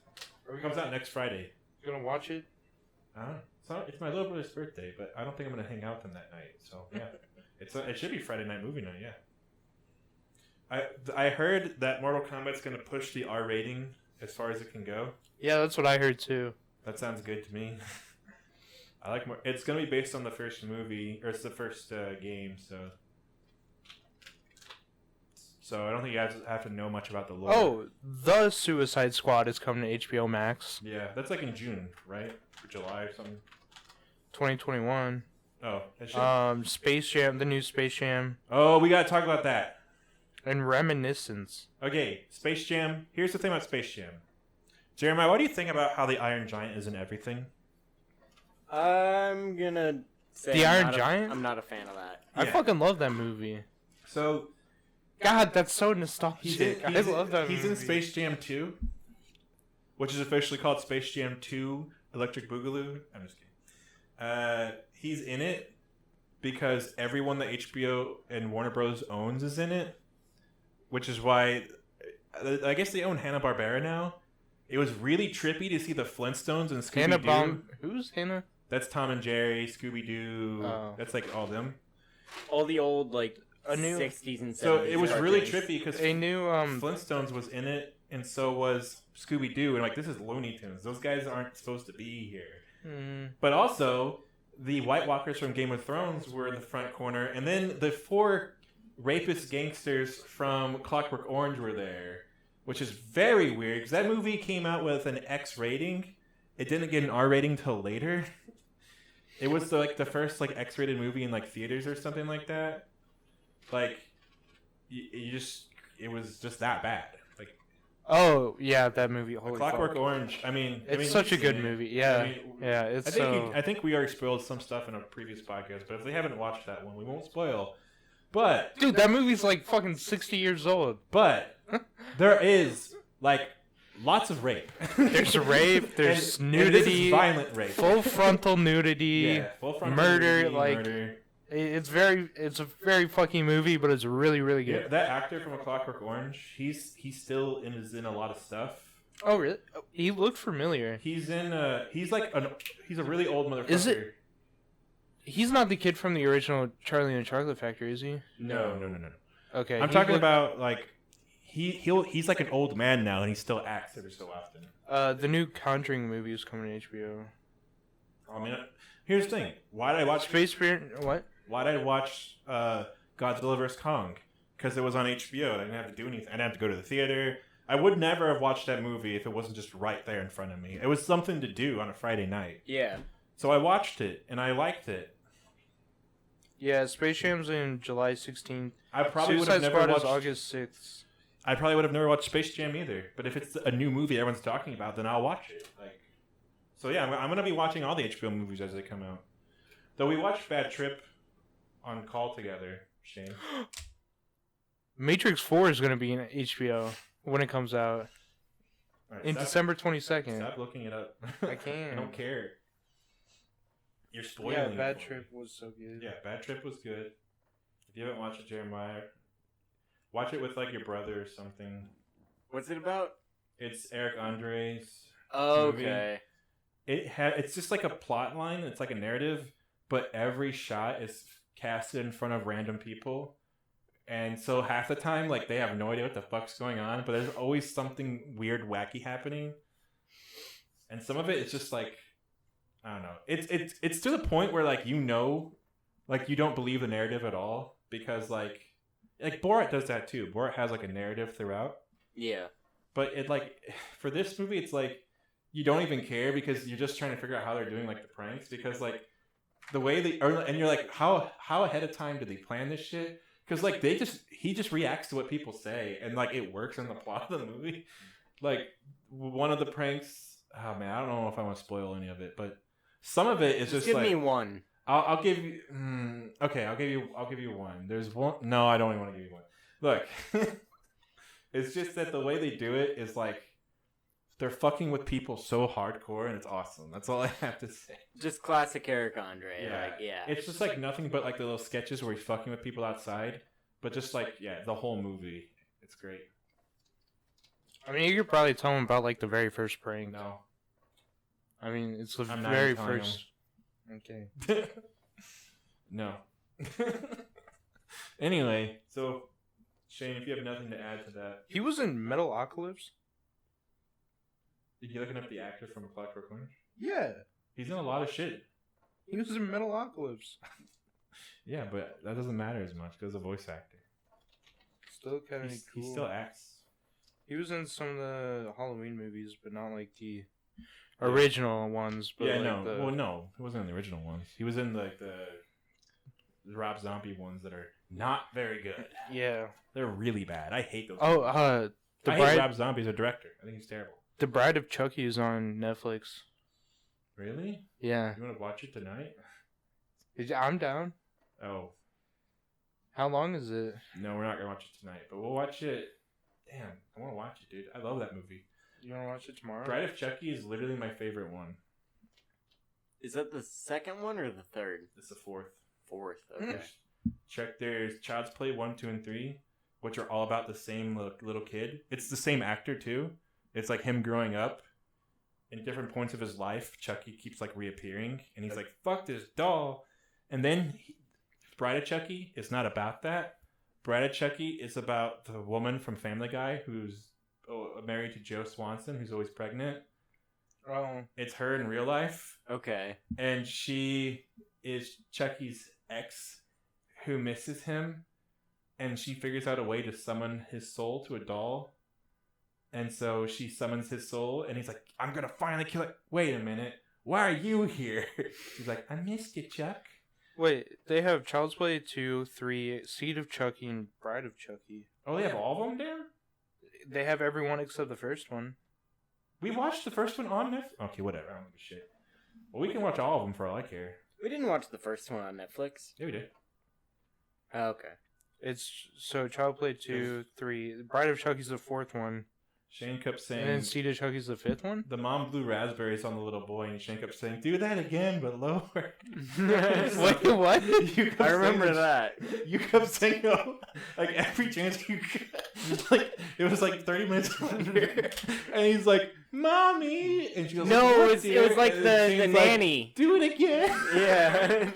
A: It comes out next Friday.
B: You gonna watch it?
A: It's my little brother's birthday, but I don't think I'm gonna hang out with him that night. So yeah, it should be Friday night movie night. Yeah. I heard that Mortal Kombat's gonna push the R rating as far as it can go.
B: Yeah, that's what I heard too.
A: That sounds good to me. I like more. It's gonna be based on the first movie, or it's the first game, so I don't think you guys have to know much about the lore.
B: Oh, The Suicide Squad is coming to HBO Max.
A: Yeah, that's like in June, right? Or July or something.
B: 2021.
A: Oh, it should.
B: Space Jam, the new Space Jam,
A: Oh, we gotta talk about that.
B: and Reminiscence.
A: Okay, Space Jam. Here's the thing about Space Jam. Jeremiah, what do you think about how the Iron Giant is in everything?
C: I'm gonna say
B: The Iron Giant?
C: I'm not a fan of that.
B: I
A: Yeah.
B: fucking love that movie.
A: So
B: God, that's so nostalgic.
A: he's
B: I love that movie.
A: He's in Space Jam 2, which is officially called Space Jam 2 Electric Boogaloo. I'm just kidding. He's in it because everyone that HBO and Warner Bros. Owns is in it, which is why I guess they own Hanna-Barbera now. It was really trippy to see the Flintstones and Scooby-Doo.
B: Who's Hannah?
A: That's Tom and Jerry, Scooby-Doo.
B: Oh.
A: That's like all them.
C: All the old
B: A new-
C: 60s and 70s.
A: So it was really
C: cartoons.
A: trippy because
B: A new
A: Flintstones was in it, and so was Scooby-Doo. And like, this is Looney Tunes. Those guys aren't supposed to be here. But also, the White Walkers from Game of Thrones were in the front corner, and then the 4 rapist gangsters from Clockwork Orange were there, which is very weird because that movie came out with an X rating. It didn't get an R rating till later. It was the first X-rated movie in theaters or something like that. It was just that bad.
B: Oh yeah, that movie. Holy
A: Clockwork
B: fuck.
A: Orange. I mean,
B: It's such a
A: you've
B: good
A: seen it.
B: movie. Yeah,
A: I mean,
B: yeah. It's
A: I think we already spoiled some stuff in a previous podcast, but if they haven't watched that one, we won't spoil. But
B: dude, that movie's like fucking 60 years old.
A: But there is lots of rape.
B: There's rape. There's
A: and
B: nudity.
A: this is violent rape.
B: Full frontal nudity.
A: Yeah, full frontal
B: murder.
A: nudity, murder.
B: It's a very fucking movie, but it's really really good.
A: Yeah, that actor from A Clockwork Orange, he's still is in a lot of stuff.
B: Oh really? Oh, he looked familiar.
A: He's in he's a really old motherfucker.
B: Is it? He's not the kid from the original Charlie and the Chocolate Factory, is he?
A: No.
B: Okay.
A: I'm talking about he's like an old man now, and he still acts every so often.
B: The new Conjuring movie is coming to HBO.
A: I mean, here's the thing. Why did I watch
B: Space Spirit? What?
A: Why did I watch Godzilla vs. Kong? Because it was on HBO. I didn't have to do anything. I didn't have to go to the theater. I would never have watched that movie if it wasn't just right there in front of me. It was something to do on a Friday night.
C: Yeah.
A: So I watched it, and I liked it.
B: Yeah, Space Jam's in July 16th.
A: I probably would
B: Suicide
A: have never
B: Squad is
A: watched.
B: August 6th.
A: I probably would have never watched Space Jam either. But if it's a new movie everyone's talking about, then I'll watch it. So yeah, I'm gonna be watching all the HBO movies as they come out. Though we watched Bad Trip on call together, Shane.
B: Matrix 4 is going to be in HBO when it comes out.
A: Right,
B: In December 22nd.
A: Stop looking it up.
B: I can't.
A: I don't care. You're spoiling.
B: Yeah,
A: it
B: Bad
A: for me.
B: Trip was so good.
A: Yeah, Bad Trip was good. If you haven't watched it, Jeremiah, watch it with your brother or something.
C: What's it about?
A: It's Eric Andre's.
C: Okay.
A: It's just like a plot line. It's like a narrative, but every shot is casted in front of random people, and so half the time they have no idea what the fuck's going on. But there's always something weird, wacky happening, and some of it is just I don't know. It's to the point where you don't believe the narrative at all because Borat does that too. Borat has a narrative throughout.
C: Yeah.
A: But for this movie, it's you don't even care because you're just trying to figure out how they're doing the pranks because the way they are, and you're how ahead of time did they plan this shit? Because he just reacts to what people say and it works in the plot of the movie. One of the pranks. Oh man, I don't know if I want to spoil any of it, but some of it is just
C: give me one.
A: I'll give you. Okay, I'll give you one. There's one. No, I don't even want to give you one. Look, it's just that the way they do it is they're fucking with people so hardcore, and it's awesome. That's all I have to say.
C: Just classic Eric Andre. Yeah.
A: It's just nothing but the little sketches where he's fucking with people outside, but just the whole movie. It's great.
B: I mean, you could probably tell him about like the very first prank.
A: No.
B: I mean, it's the
A: I'm not
B: very
A: telling him.
B: first. Okay.
A: No. Anyway, so Shane, if you have nothing to add to that,
B: He was in Metalocalypse.
A: are you looking up the actor from Clockwork Orange?
B: Yeah.
A: He's in a lot of shit.
B: He was in Metalocalypse.
A: Yeah, but that doesn't matter as much because he's a voice actor.
B: Still kind of cool.
A: He still acts.
B: He was in some of the Halloween movies, but not like the original ones. But
A: Yeah,
B: like
A: no.
B: The...
A: Well, no, he wasn't in the original ones. He was in like the Rob Zombie ones that are not very good.
B: Yeah.
A: They're really bad. I hate those.
B: Oh,
A: movies.
B: the
A: I
B: Bride.
A: hate Rob Zombie as a director. I think he's terrible.
B: The Bride of Chucky is on Netflix.
A: Really?
B: Yeah.
A: You want to watch it tonight?
B: I'm down.
A: Oh.
B: How long is it?
A: No, we're not going to watch it tonight, but we'll watch it. Damn, I want to watch it, dude. I love that movie.
B: You want to watch it tomorrow?
A: Bride of Chucky is literally my favorite one.
C: Is that the second one or the third?
A: It's the fourth.
C: Fourth. Okay.
A: There's Child's Play 1, 2, and 3, which are all about the same little kid. It's the same actor, too. It's like him growing up. In different points of his life, Chucky keeps like reappearing, and he's like, fuck this doll. And then Bride of Chucky is not about that. Bride of Chucky is about the woman from Family Guy who's married to Joe Swanson, who's always pregnant.
B: Oh.
A: It's her in real life.
C: Okay.
A: And she is Chucky's ex who misses him. And she figures out a way to summon his soul to a doll. And so she summons his soul. And he's like, I'm going to finally kill it. Wait a minute. Why are you here? She's like, I missed you, Chuck.
B: Wait, they have Child's Play 2, 3, Seed of Chucky, and Bride of Chucky.
A: Oh, they have all of them there?
B: They have every one except the first one.
A: We watched the first one on Netflix? Okay, whatever. I don't give a shit. Well, we can watch all of them for all I care.
C: We didn't watch the first one on Netflix.
A: Yeah, we did.
C: Oh, okay.
B: It's so Child Play 2, 3. Bride of Chucky's the fourth one.
A: Shane kept saying...
B: And then Seed of Chucky's the fifth one?
A: The mom blew raspberries on the little boy, and Shane kept saying, do that again, but lower.
B: Wait, what?
C: I remember that.
A: You kept saying, oh, like, every chance you could. Like, it was like 30 minutes later, and he's like, Mommy! And she goes,
C: No,
A: "What's
C: it was like
A: here?"
C: the
A: And Shane's like,
C: nanny.
A: do it again.
C: Yeah.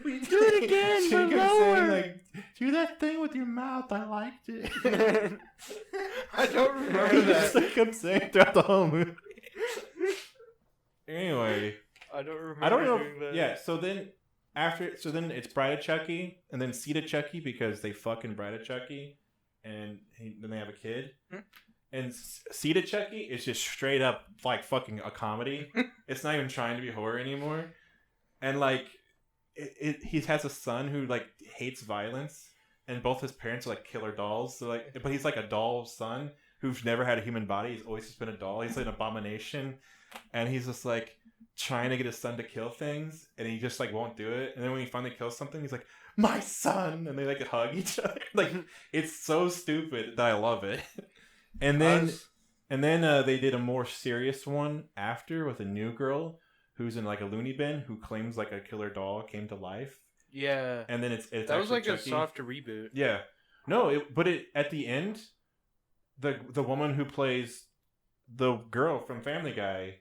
A: We
C: Do it again,
A: Shane
C: but
A: kept saying,
C: lower.
A: like, do that thing with your mouth. I liked it.
B: I don't remember
A: He
B: that.
A: just kept saying throughout the whole movie. Anyway,
B: I don't remember.
A: I don't know.
B: doing that.
A: Yeah, so then then it's Bride of Chucky, and then Seed of Chucky because they fucking Bride of Chucky, and then they have a kid. And Seed of Chucky is just straight up like fucking a comedy. It's not even trying to be horror anymore, and like he has a son who like hates violence, and both his parents are like killer dolls. So like, but he's like a doll son who's never had a human body. He's always just been a doll. He's like an abomination, and he's just like trying to get his son to kill things, and he just like won't do it. And then when he finally kills something, he's like, "My son!" and they like hug each other. Like it's so stupid that I love it. And then they did a more serious one after with a new girl who's in like a loony bin who claims like a killer doll came to life.
B: Yeah.
A: And then it's
B: that was like
A: Chucky.
B: a soft reboot.
A: Yeah. No, but at the end, the woman who plays the girl from Family Guy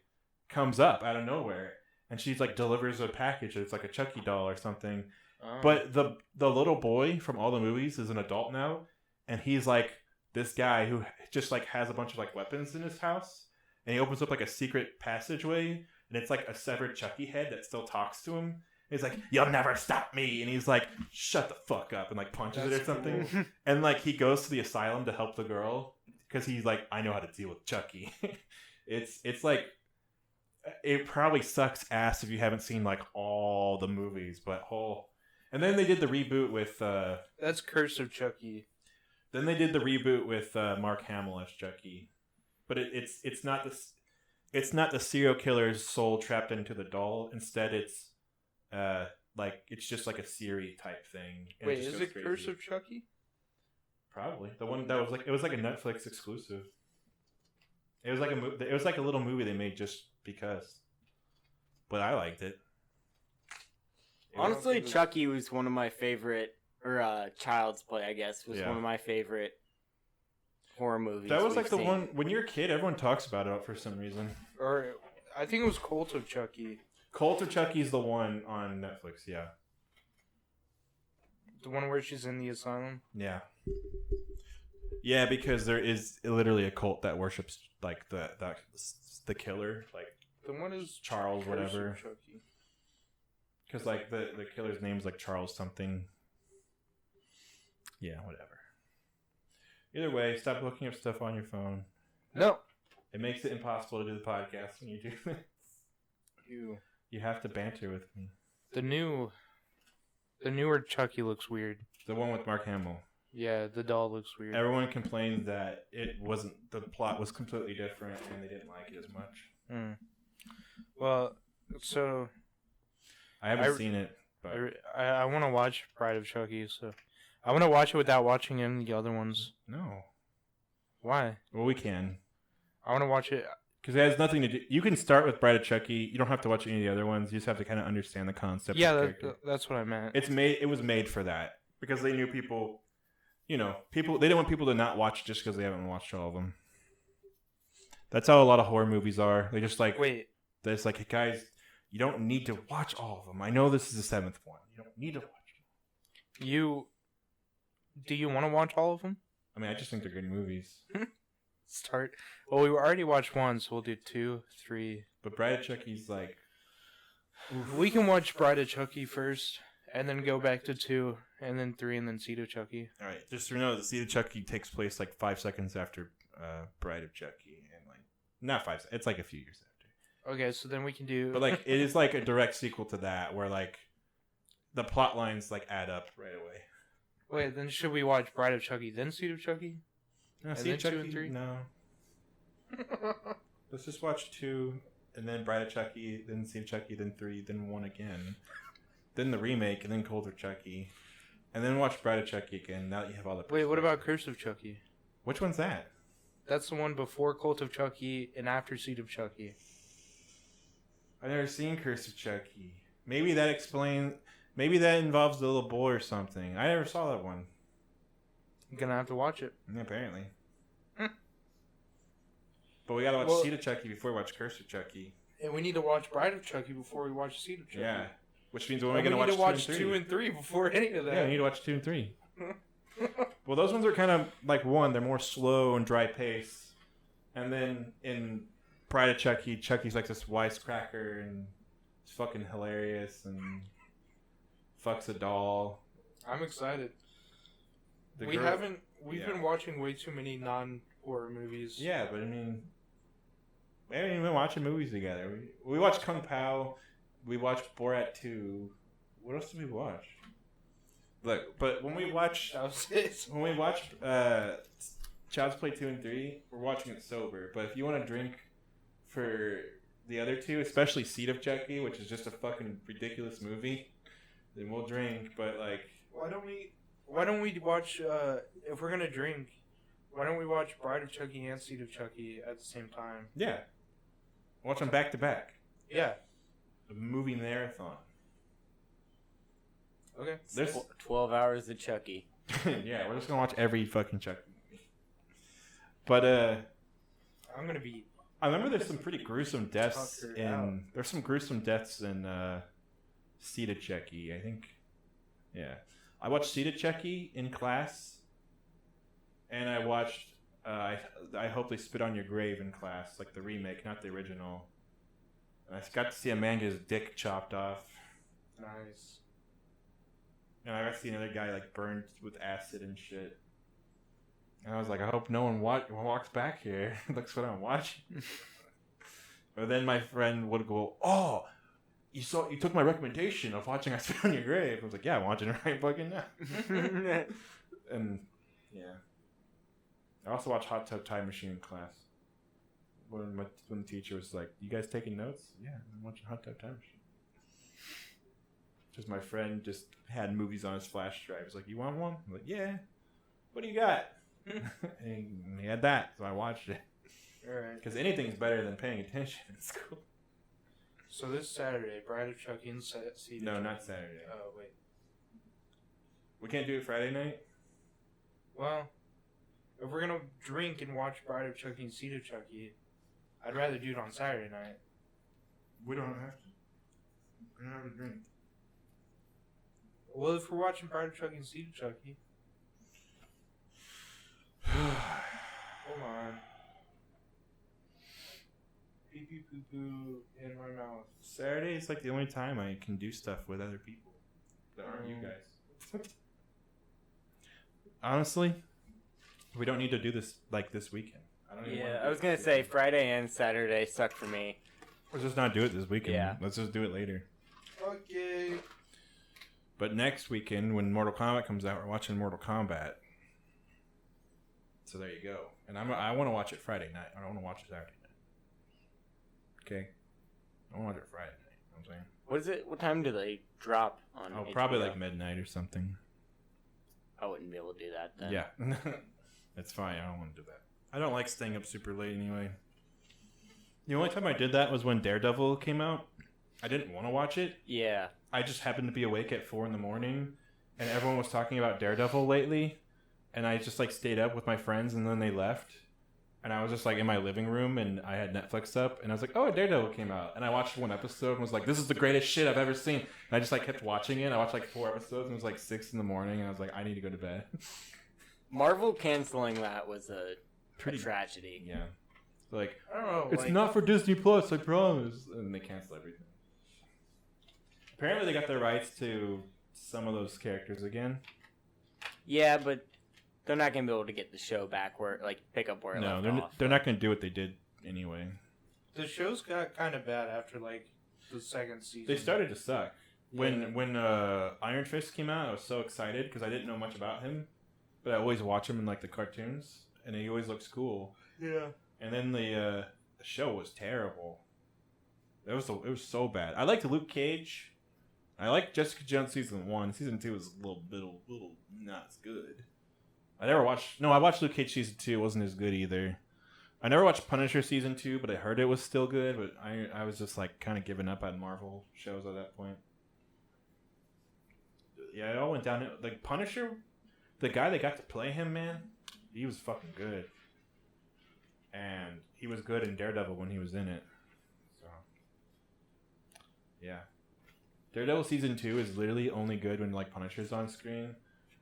A: comes up out of nowhere, and she's like delivers a package. It's like a Chucky doll or something.
B: Oh.
A: But the little boy from all the movies is an adult now, and he's like this guy who just like has a bunch of like weapons in his house, and he opens up like a secret passageway, and it's like a severed Chucky head that still talks to him. He's like, "You'll never stop me," and he's like, "Shut the fuck up," and like punches it or something.
B: Cool.
A: And like he goes to the asylum to help the girl because he's like, "I know how to deal with Chucky." It's like it probably sucks ass if you haven't seen like all the movies, but and then they did the reboot with
B: That's Curse of Chucky.
A: Then they did the reboot with Mark Hamill as Chucky, but it's not the serial killer's soul trapped into the doll. Instead, it's like it's just like a Siri type thing. And
B: Wait,
A: just
B: is
A: goes
B: it
A: crazy.
B: Curse of Chucky?
A: Probably the one that was like it was like a Netflix exclusive. It was like a little movie they made just because, but I liked it.
C: Honestly, Chucky was one of my favorite, or Child's Play, I guess, was one of my favorite horror movies.
A: That was like the one when you're a kid. Everyone talks about it for some reason.
B: Or I think it was Cult of Chucky.
A: Cult of Chucky's the one on Netflix. Yeah.
B: The one where she's in the asylum.
A: Yeah. Yeah, because there is literally a cult that worships like the killer, like
B: the one is
A: Charles whatever.
B: Chucky.
A: Because like the killer's name's like Charles something. Yeah, whatever. Either way, stop looking up stuff on your phone.
B: No.
A: It makes it impossible to do the podcast when you do this. You have to banter with me.
B: The newer Chucky looks weird.
A: The one with Mark Hamill.
B: Yeah, the doll looks weird.
A: Everyone complained that the plot was completely different and they didn't like it as much.
B: Well, so
A: I haven't seen it, but
B: I want to watch Bride of Chucky, so I want to watch it without watching any of the other ones.
A: No.
B: Why?
A: Well, we can.
B: I want to watch it.
A: Because it has nothing to do... You can start with Bride of Chucky. You don't have to watch any of the other ones. You just have to kind of understand the concept.
B: Yeah, that's what I meant.
A: It was made for that. Because they knew people... You know, they didn't want people to not watch just because they haven't watched all of them. That's how a lot of horror movies are. They just like...
B: Wait.
A: They're just like, hey, guys, you don't need to watch all of them. I know this is the seventh one. You don't need to watch them.
B: Do you want to watch all of them?
A: I mean, I just think they're good movies.
B: Start. Well, we already watched one, so we'll do 2, 3.
A: But Bride of Chucky's like...
B: Oof. We can watch Bride of Chucky first, and then go back to 2, and then 3, and then Seed of Chucky.
A: All right, just so you know, the Seed of Chucky takes place like 5 seconds after Bride of Chucky, and like not 5 seconds. It's like a few years after.
B: Okay, so then we can do.
A: But like, it is like a direct sequel to that, where like the plot lines like add up right away.
B: Wait, then should we watch Bride of Chucky, then Seed of Chucky?
A: No,
B: and
A: Seed
B: then
A: of Chucky,
B: 2 and 3?
A: No. Let's just watch 2, and then Bride of Chucky, then Seed of Chucky, then 3, then 1 again, then the remake, and then Cult of Chucky, and then watch Bride of Chucky again. Now that you have all the.
B: Wait, what about Curse of Chucky?
A: Which one's that?
B: That's the one before Cult of Chucky and after Seed of Chucky.
A: I've never seen Curse of Chucky. Maybe that explains. Maybe that involves the little boy or something. I never saw that one.
B: I'm gonna have to watch it.
A: Yeah, apparently. But we gotta watch Seed of Chucky before we watch Curse of Chucky.
B: And we need to watch Bride of Chucky before we watch Seed of Chucky.
A: Yeah. Which means we're only gonna watch
B: 2 and 3 before any of that.
A: Yeah, we need to watch 2 and 3. Well, those ones are kind of like 1. They're more slow and dry pace. And then in Bride of Chucky, Chucky's like this wisecracker and it's fucking hilarious and fucks a doll.
B: I'm excited. We've been watching way too many non-horror movies.
A: Yeah, but I mean, we haven't even been watching movies together. We watched Kung Pao. We watched Borat 2. What else did we watch? Look, but when we watch Child's Play 2 and 3, we're watching it sober. But if you want to drink for the other two, especially Seed of Chucky, which is just a fucking ridiculous movie, then we'll drink. But like,
B: why don't we watch? If we're gonna drink, why don't we watch Bride of Chucky and Seed of Chucky at the same time?
A: Yeah, watch them back to back.
B: Yeah,
A: a movie marathon.
C: Okay. There's 12 hours of Chucky.
A: Yeah, we're just gonna watch every fucking Chucky movie. But
B: I'm gonna be.
A: I remember there's some pretty gruesome deaths in. There's some gruesome deaths in Seed of Chucky. I think. Yeah, I watched Seed of Chucky in class, and I watched. I Hope They Spit on Your Grave in class, like the remake, not the original. And I got to see a man get his dick chopped off.
B: Nice.
A: And I got to see another guy like burned with acid and shit. And I was like, I hope no one walks back here. That's what I'm watching. But then my friend would go, "Oh, you took my recommendation of watching I Spit on Your Grave." I was like, "Yeah, I'm watching it right fucking now." And yeah, I also watched Hot Tub Time Machine in class. When the teacher was like, "You guys taking notes?" "Yeah, I'm watching Hot Tub Time Machine." Because my friend just had movies on his flash drive. He's like, "You want one?" I'm like, "Yeah." "What do you got?" And he had that, so I watched it.
B: Alright.
A: Because anything's better than paying attention in school.
B: So this Saturday, Bride of Chucky and Seed.
A: No, not Saturday.
B: Oh, wait.
A: We can't do it Friday night?
B: Well, If we're gonna drink and watch Bride of Chucky and Seed of Chucky, I'd rather do it on Saturday night.
A: We don't have to. We don't have to drink.
B: Well, if we're watching Bride of Chucky and Seed of Chucky. Hold on. Pee pee poo poo in my mouth.
A: Saturday is like the only time I can do stuff with other people that aren't you guys. Honestly, we don't need to do this like this weekend.
C: I was gonna say Friday and Saturday suck for me.
A: Let's just not do it this weekend.
C: Yeah.
A: Let's just do it later.
B: Okay.
A: But next weekend, when Mortal Kombat comes out, we're watching Mortal Kombat. So there you go. And I want to watch it Friday night. I don't want to watch it Saturday night. Okay? I want to watch it Friday night. You know what I'm saying?
C: What is it? What time do they drop on
A: Oh,
C: HBO?
A: probably like midnight or something.
C: I wouldn't be able to do that then.
A: Yeah. That's fine. I don't want to do that. I don't like staying up super late anyway. The only time I did that was when Daredevil came out. I didn't want to watch it.
C: Yeah.
A: I just happened to be awake at 4 a.m, and everyone was talking about Daredevil lately, and I just like stayed up with my friends, and then they left, and I was just like in my living room, and I had Netflix up, and I was like, oh, Daredevil came out, and I watched one episode and was like, this is the greatest shit I've ever seen, and I just like kept watching it. I watched like 4 episodes, and it was like 6 a.m, and I was like, I need to go to bed.
C: Marvel canceling that was a tragedy.
A: Yeah. Like,
B: I don't know.
A: it's not for Disney Plus, I promise, and they canceled everything. Apparently, they got the rights to some of those characters again.
C: Yeah, but they're not gonna be able to get the show back where, like, pick up where it left off.
A: They're not going to do what they did anyway.
B: The shows got kind of bad after like the second season.
A: They started to suck. When Iron Fist came out, I was so excited because I didn't know much about him, but I always watch him in like the cartoons, and he always looks cool.
B: Yeah.
A: And then the show was terrible. It was so bad. I liked Luke Cage. I liked Jessica Jones season 1. Season 2 was a little not as good. I watched Luke Cage season 2. It wasn't as good either. I never watched Punisher season 2, but I heard it was still good. But I was just like kind of giving up on Marvel shows at that point. Yeah, it all went down. Like Punisher, the guy that got to play him, man, he was fucking good. And he was good in Daredevil when he was in it. So, yeah. Daredevil season 2 is literally only good when like Punisher's on screen.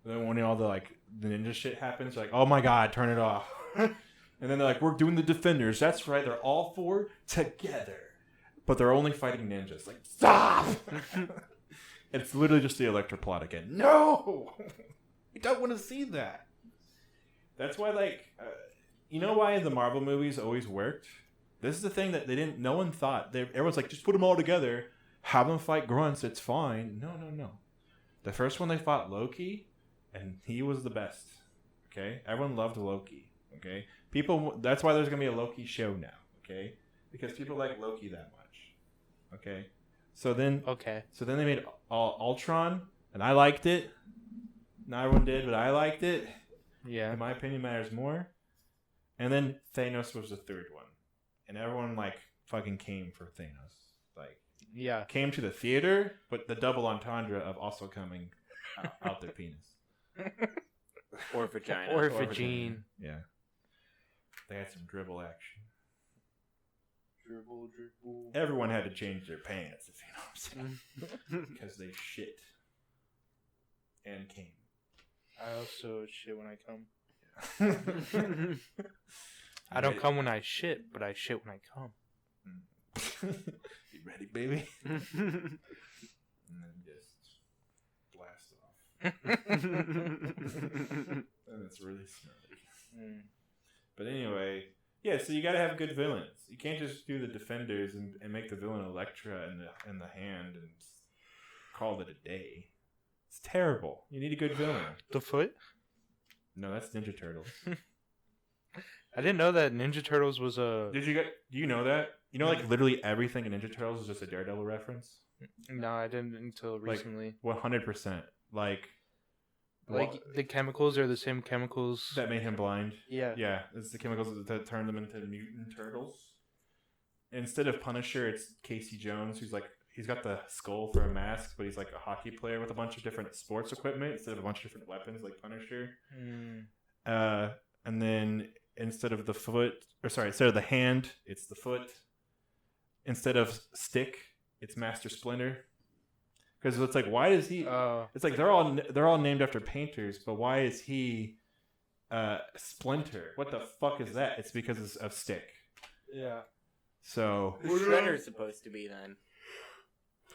A: And then when all the like the ninja shit happens, like, oh my god, turn it off. And then they're like, we're doing the Defenders. That's right, they're all 4 together. But they're only fighting ninjas. Like, stop! It's literally just the Elektra plot again. No! I don't want to see that. That's why, like, you know why the Marvel movies always worked? This is the thing that no one thought. Everyone's like, just put them all together. Have them fight grunts. It's fine. No. The first one they fought Loki, and he was the best. Okay? Everyone loved Loki. Okay? That's why there's going to be a Loki show now. Okay? Because people like Loki that much. Okay? So then they made Ultron, and I liked it. Not everyone did, but I liked it.
B: Yeah.
A: In my opinion, matters more. And then Thanos was the third one. And everyone, like, fucking came for Thanos. Like,
B: yeah.
A: Came to the theater, but the double entendre of also coming out their penis.
C: Or vagina.
B: Or vagine.
A: Yeah. They had some dribble action.
B: Dribble.
A: Everyone had to change their pants, if you know what I'm saying. Because they shit. And came.
B: I also shit when I come. I don't come when I shit, but I shit when I come.
A: You ready, baby? And then just blast off. And it's really smelly. But anyway, yeah, so you gotta have good villains. You can't just do the Defenders and make the villain Elektra in the hand and call it a day. It's terrible. You need a good villain.
B: The Foot?
A: No, that's Ninja Turtles.
B: I didn't know that Ninja Turtles was a...
A: Do you know that? You know, like, literally everything in Ninja Turtles is just a Daredevil reference?
B: No, I didn't until recently.
A: Like, 100%. Like,
B: the chemicals are the same chemicals...
A: that made him blind?
B: Yeah.
A: Yeah, it's the chemicals that turn them into mutant turtles. Instead of Punisher, it's Casey Jones, who's like... He's got the skull for a mask, but he's like a hockey player with a bunch of different sports equipment instead of a bunch of different weapons like Punisher. and then instead of the hand, it's the foot. Instead of Stick, it's Master Splinter. Because it's like, why is he? It's like they're all named after painters, but why is he Splinter? What the fuck is that? It's because of Stick.
B: Yeah.
A: So
C: Who's Shredder supposed to be then?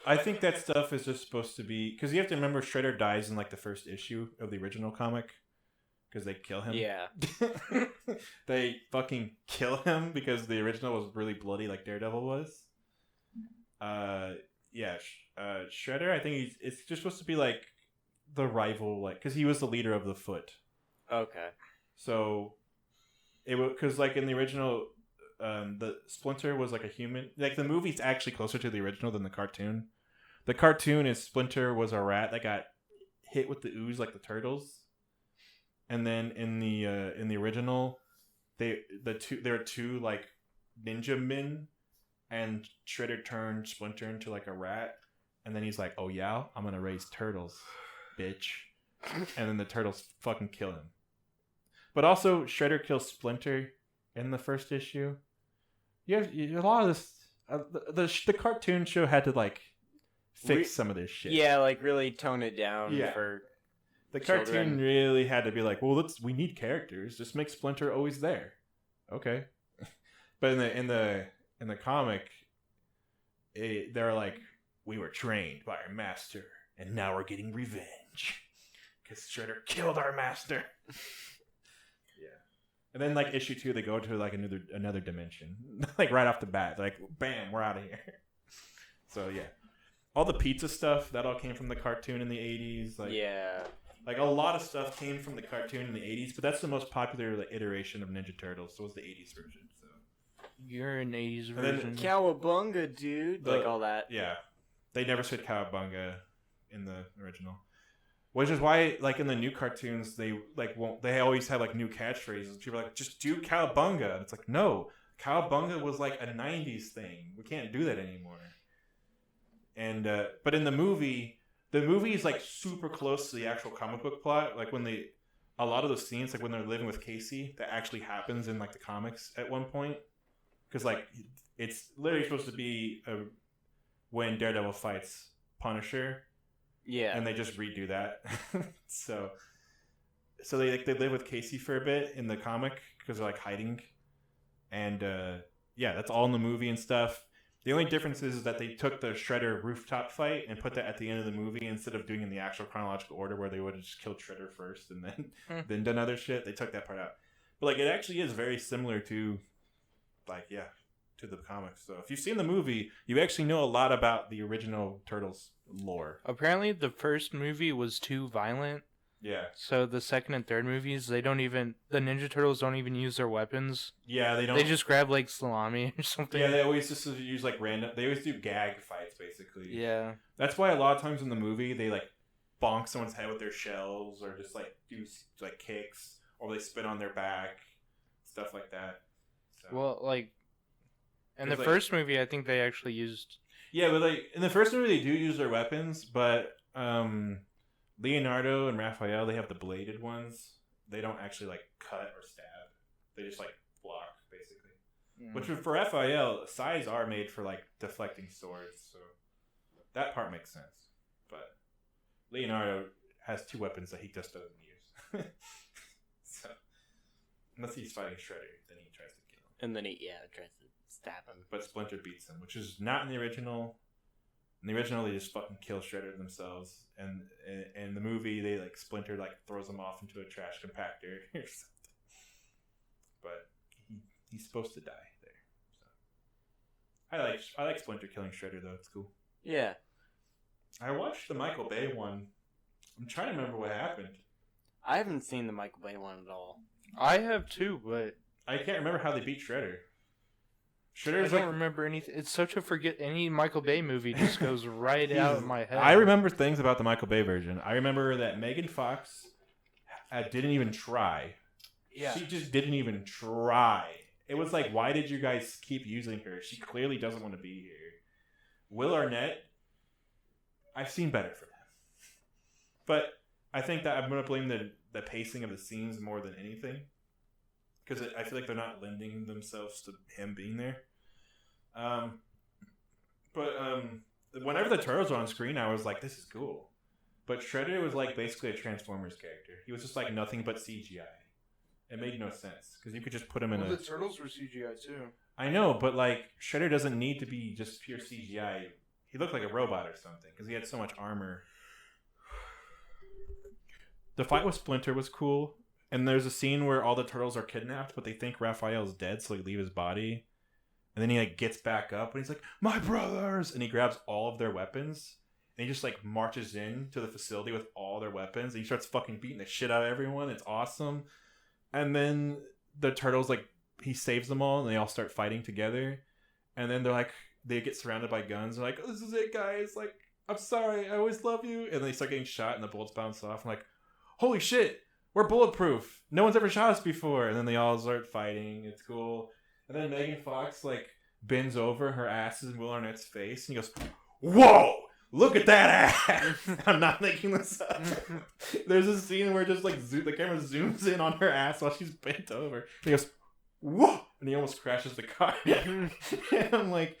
A: I think that stuff is just supposed to be because you have to remember Shredder dies in like the first issue of the original comic because they kill him.
C: Yeah.
A: They fucking kill him because the original was really bloody, like Daredevil was. Yeah. Shredder, I think it's just supposed to be like the rival, like because he was the leader of the Foot.
C: Okay.
A: So it was because like in the original. The Splinter was like a human. Like the movie's actually closer to the original than the cartoon. The cartoon is Splinter was a rat that got hit with the ooze like the turtles, and then in the original, there are two like ninja men, and Shredder turned Splinter into like a rat, and then he's like, "Oh yeah, I'm gonna raise turtles, bitch," and then the turtles fucking kill him. But also Shredder kills Splinter in the first issue. You have a lot of this. The cartoon show had to like fix some of this shit.
C: Yeah, like really tone it down for
A: the
C: children.
A: cartoon really had to be like, well, we need characters. Just make Splinter always there. Okay, but in the comic, they're like, we were trained by our master, and now we're getting revenge because Shredder killed our master. And then, like, issue 2, they go to, like, another dimension. Like, right off the bat. They're like, bam, we're out of here. So, yeah. All the pizza stuff, that all came from the cartoon in the 80s. Like,
C: yeah.
A: Like, a lot of stuff came from the cartoon in the 80s, but that's the most popular like, iteration of Ninja Turtles. So, it was the 80s version. So
B: You're an 80s
A: version.
C: Cowabunga, dude. Like, all that.
A: Yeah. They never said Cowabunga in the original. Which is why, like in the new cartoons, they always have like new catchphrases. People are like, just do Cowabunga. And it's like, no, Cowabunga was like a '90s thing. We can't do that anymore. And but in the movie is like super close to the actual comic book plot. Like when a lot of those scenes, like when they're living with Casey, that actually happens in like the comics at one point. Because like it's literally supposed to be when Daredevil fights Punisher.
C: Yeah,
A: and they just redo that. so they live with Casey for a bit in the comic because they're like hiding, and yeah, that's all in the movie and stuff. The only difference is that they took the Shredder rooftop fight and put that at the end of the movie instead of doing it in the actual chronological order where they would have just killed Shredder first and then done other shit. They took that part out, but like it actually is very similar to, like to the comics. So if you've seen the movie, you actually know a lot about the original Turtles lore.
B: Apparently the first movie was too violent.
A: Yeah.
B: So the second and third movies, the Ninja Turtles don't even use their weapons.
A: Yeah, they don't.
B: They just grab like salami or something.
A: Yeah, they always just use like random. They always do gag fights, basically.
B: Yeah.
A: That's why a lot of times in the movie they like bonk someone's head with their shells, or just like do like kicks, or they spin on their back, stuff like that. So.
B: Well, like in the first movie, I think they actually used.
A: Yeah, but like in the first movie, they do use their weapons, but Leonardo and Raphael, they have the bladed ones. They don't actually like cut or stab. They just like block, basically. Mm. Which for Raphael, sais are made for like deflecting swords, so that part makes sense. But Leonardo has two weapons that he just doesn't use. So unless he's fighting Shredder, then he tries to kill him.
C: And then he tries to stab him.
A: But Splinter beats him, which is not in the original. In the original, they just fucking kill Shredder themselves, and in the movie, they like Splinter like throws him off into a trash compactor or something. But he's supposed to die there. So I like Splinter killing Shredder though; it's cool.
C: Yeah.
A: I watched the Michael Bay one. I'm trying to remember what happened.
C: I haven't seen the Michael Bay one at all.
B: I have too, but
A: I can't remember how they beat Shredder.
B: I don't remember anything. It's such a any Michael Bay movie just goes right out of my head.
A: I remember things about the Michael Bay version. I remember that Megan Fox didn't even try.
B: Yeah.
A: She just didn't even try. It was like, why did you guys keep using her? She clearly doesn't want to be here. Will Arnett, I've seen better from him. But I think that I'm going to blame the pacing of the scenes more than anything. because I feel like they're not lending themselves to him being there. But whenever the turtles were on screen, I was like, this is cool. But Shredder was like basically a Transformers character. He was just like nothing but CGI. It made no sense because you could just put him in
B: the turtles were CGI too.
A: I know, but like Shredder doesn't need to be just pure CGI. He looked like a robot or something because he had so much armor. The fight with Splinter was cool, and there's a scene where all the turtles are kidnapped, but they think Raphael's dead, so they leave his body. And then he like gets back up and he's like, "My brothers!" And he grabs all of their weapons. And he just like marches in to the facility with all their weapons. And he starts fucking beating the shit out of everyone. It's awesome. And then the turtles, like, he saves them all and they all start fighting together. And then they're like, they get surrounded by guns. They're like, "Oh, this is it, guys. Like, I'm sorry. I always love you." And they start getting shot and the bullets bounce off. I'm like, holy shit. We're bulletproof. No one's ever shot us before. And then they all start fighting. It's cool. And then Megan Fox, like, bends over. Her ass is in Will Arnett's face. And he goes, "Whoa! Look at that ass!" I'm not making this up. There's a scene where just like the camera zooms in on her ass while she's bent over. And he goes, "Whoa!" And he almost crashes the car. And I'm like,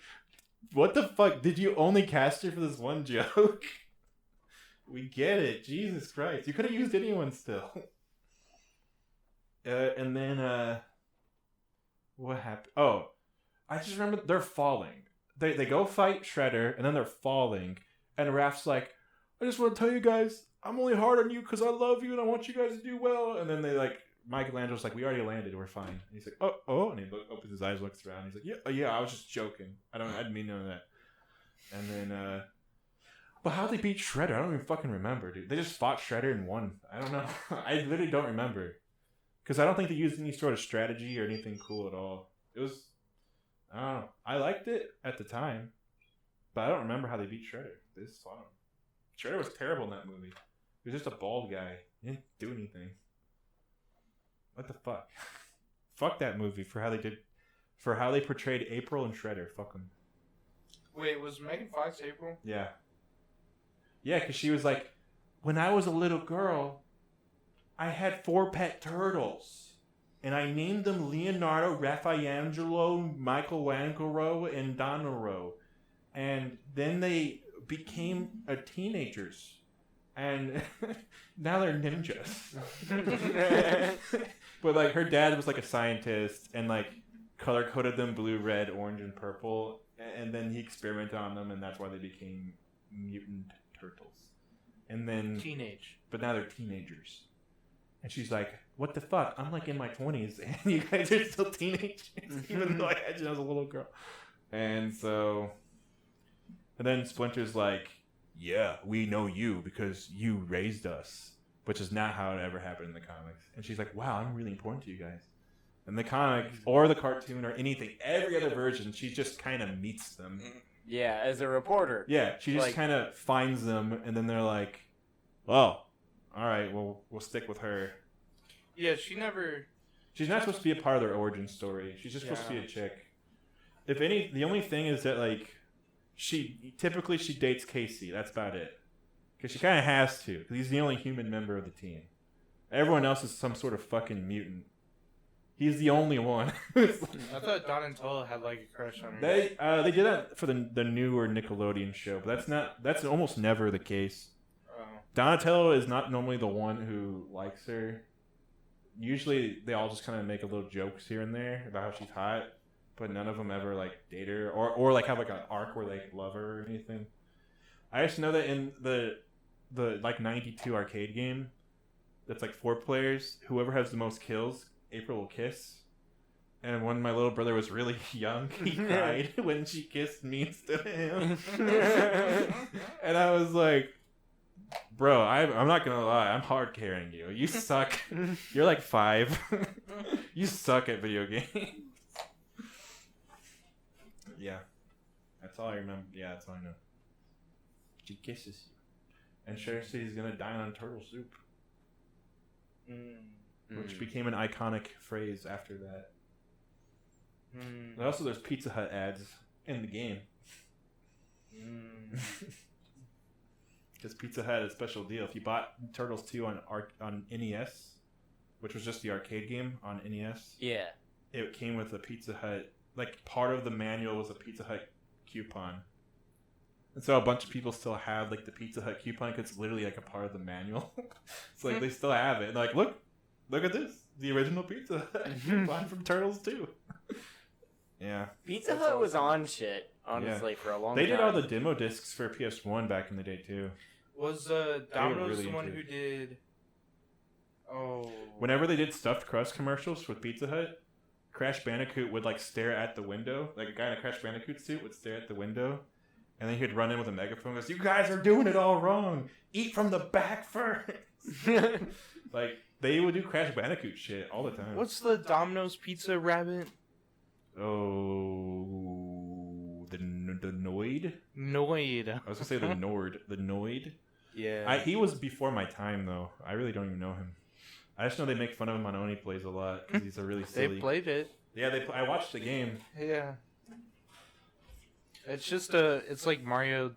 A: what the fuck? Did you only cast her for this one joke? We get it. Jesus Christ. You could have used anyone still. And then, what happened? Oh, I just remember they're falling. They go fight Shredder, and then they're falling. And Raph's like, "I just want to tell you guys, I'm only hard on you because I love you and I want you guys to do well." And then they like, Michelangelo's like, "We already landed, we're fine." And he's like, oh, and he opens his eyes, looks around. He's like, yeah, I was just joking. I didn't mean none of that. And then, but how they beat Shredder? I don't even fucking remember, dude. They just fought Shredder and won. I don't know. I literally don't remember. Because I don't think they used any sort of strategy or anything cool at all. It was, I don't know. I liked it at the time. But I don't remember how they beat Shredder. They just fought him. Shredder was terrible in that movie. He was just a bald guy. He didn't do anything. What the fuck? Fuck that movie for how they portrayed April and Shredder. Fuck them.
B: Wait, was Megan Fox April?
A: Yeah. Yeah, because she was like, "When I was a little girl, I had 4 pet turtles. And I named them Leonardo, Raffaangelo, Michelangelo, and Donero. And then they became teenagers. And now they're ninjas." But like her dad was like a scientist and like color coded them blue, red, orange, and purple. And then he experimented on them, and that's why they became mutant turtles. And then but now they're teenagers. And she's like, "What the fuck? I'm like in my 20s, and you guys are still teenagers, even though I had you as a little girl." And so, and then Splinter's like, "Yeah, we know you because you raised us," which is not how it ever happened in the comics. And she's like, "Wow, I'm really important to you guys." In the comic, or the cartoon, or anything, every other version, she just kind of meets them.
C: Yeah, as a reporter.
A: Yeah, she just kind of finds them, and then they're like, "Well, all right, well, we'll stick with her."
B: Yeah, she's
A: not supposed to be a part of their origin story. She's just supposed to be a chick. If any, the only thing is that like, she dates Casey. That's about it. Because she kind of has to, because he's the only human member of the team. Everyone else is some sort of fucking mutant. He's the only one.
B: I thought Donatello had like a crush on her.
A: They did that for the newer Nickelodeon show, but that's almost never the case. Donatello is not normally the one who likes her. Usually they all just kind of make a little jokes here and there about how she's hot, but none of them ever like date her or like have like an arc where they love her or anything. I just know that in the like 92 arcade game that's like 4 players, whoever has the most kills, April will kiss. And when my little brother was really young, he cried when she kissed me instead of him. And I was like, "Bro, I'm not gonna lie, I'm hard carrying you. You suck. You're like 5. You suck at video games." Yeah. That's all I remember. Yeah, that's all I know. She kisses you. And Cher says he's gonna die on turtle soup. Which became an iconic phrase after that. And also, there's Pizza Hut ads in the game. Because Pizza Hut had a special deal. If you bought Turtles 2 on NES, which was just the arcade game on NES.
C: Yeah.
A: It came with a Pizza Hut, like part of the manual was a Pizza Hut coupon. And so a bunch of people still have like the Pizza Hut coupon because it's literally like a part of the manual. It's like they still have it. And they're like, look at this. The original Pizza Hut coupon from Turtles 2. Yeah.
C: Pizza Hut was on shit, honestly, for a long time.
A: They did all the demo discs for PS1 back in the day too.
B: Was Domino's really the one who did... Oh.
A: Whenever they did stuffed crust commercials with Pizza Hut, Crash Bandicoot would like stare at the window. Like a guy in a Crash Bandicoot suit would stare at the window. And then he'd run in with a megaphone and goes, "You guys are doing it all wrong. Eat from the back first." Like, they would do Crash Bandicoot shit all the time.
B: What's the Domino's Pizza rabbit?
A: Oh, the Noid?
B: Noid.
A: I was going to say the Nord. The Noid?
B: Yeah.
A: He was before my time, though. I really don't even know him. I just know they make fun of him on Oni Plays a lot because he's a really silly...
B: They played it.
A: Yeah, I watched the game.
B: Yeah. It's just it's like Mario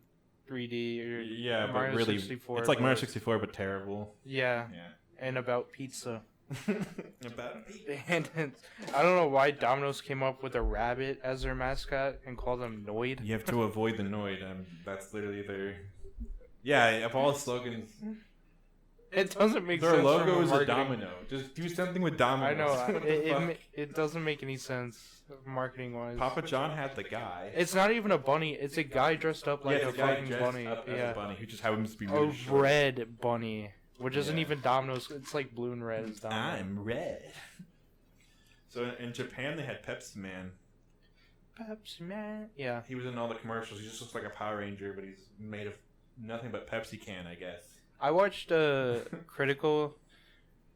B: 3D or Mario
A: but really,
B: 64.
A: it's like Mario 64 but terrible.
B: Yeah. And about pizza.
A: About pizza.
B: And I don't know why Domino's came up with a rabbit as their mascot and called them Noid.
A: You have to avoid the Noid. That's literally their... Yeah, of all the slogans...
B: It doesn't make sense.
A: Their logo is a domino. Just do something with dominoes.
B: I know. It doesn't make any sense marketing wise.
A: Papa John had the guy.
B: It's not even a bunny. It's a guy dressed up like a fucking bunny.
A: Up as a bunny who just happens to be
B: a
A: really short.
B: red bunny, which isn't even Domino's. It's like blue and red. Is Domino's.
A: I'm red. So in Japan they had Pepsi Man.
B: Pepsi Man. Yeah.
A: He was in all the commercials. He just looks like a Power Ranger, but he's made of nothing but Pepsi can, I guess.
B: I watched Critical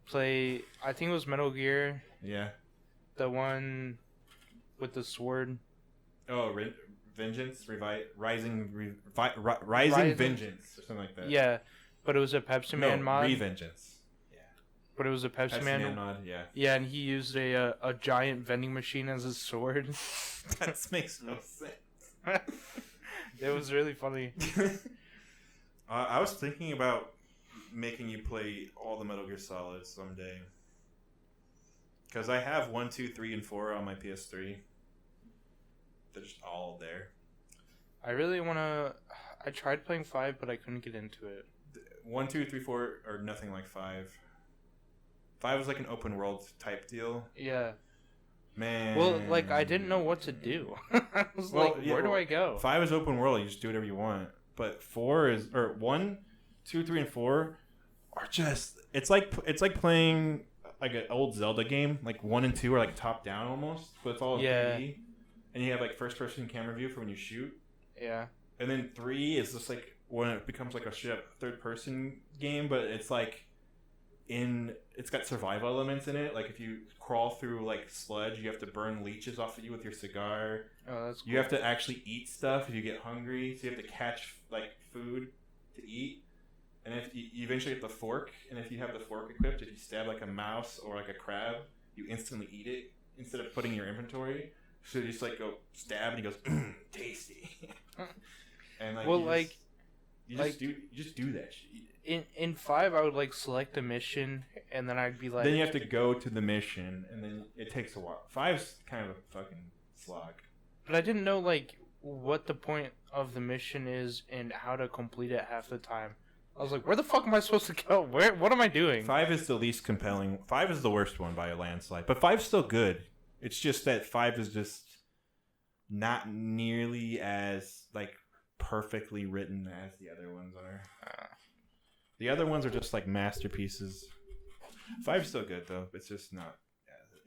B: play, I think it was Metal Gear.
A: Yeah.
B: The one with the sword.
A: Oh, Vengeance? Rising Vengeance, or something like that.
B: Yeah, but it was a Pepsi Man mod.
A: Revengeance. Yeah.
B: But it was a Pepsi Man
A: mod, yeah.
B: Yeah, and he used a giant vending machine as his sword.
A: That makes no sense.
B: It was really funny.
A: I was thinking about making you play all the Metal Gear Solids someday. Because I have 1, 2, 3, and 4 on my PS3. They're just all there.
B: I really want to... I tried playing 5, but I couldn't get into it.
A: 1, 2, 3, 4 are nothing like 5. 5 was like an open world type deal.
B: Yeah.
A: Man.
B: Well, like, I didn't know what to do. I was where do I go?
A: 5 is open world. You just do whatever you want. But 4 is... Or 1, 2, 3, and 4 are just... It's like playing like an old Zelda game. Like 1 and 2 are like top down almost. But it's all 3D. And you have like first person camera view for when you shoot.
B: Yeah. And
A: then 3 is just like when it becomes like a third person game. But it's like... It's got survival elements in it. Like if you crawl through like sludge, you have to burn leeches off of you with your cigar.
B: Oh, that's cool.
A: You have to actually eat stuff if you get hungry. So you have to catch like food to eat. And if you eventually get the fork, and if you have the fork equipped, if you stab like a mouse or like a crab, you instantly eat it instead of putting in your inventory. So you just like go stab, and he goes, tasty. And like,
B: well,
A: you just do that shit.
B: In 5, I would like select a mission, and then I'd be like...
A: Then you have to go to the mission, and then it takes a while. 5's kind of a fucking slog.
B: But I didn't know like what the point of the mission is and how to complete it half the time. I was like, where the fuck am I supposed to go? What am I doing?
A: 5 is the least compelling. 5 is the worst one by a landslide. But 5's still good. It's just that 5 is just not nearly as like perfectly written as the other ones are. The other ones are just like masterpieces. 5's still good though. It's just not.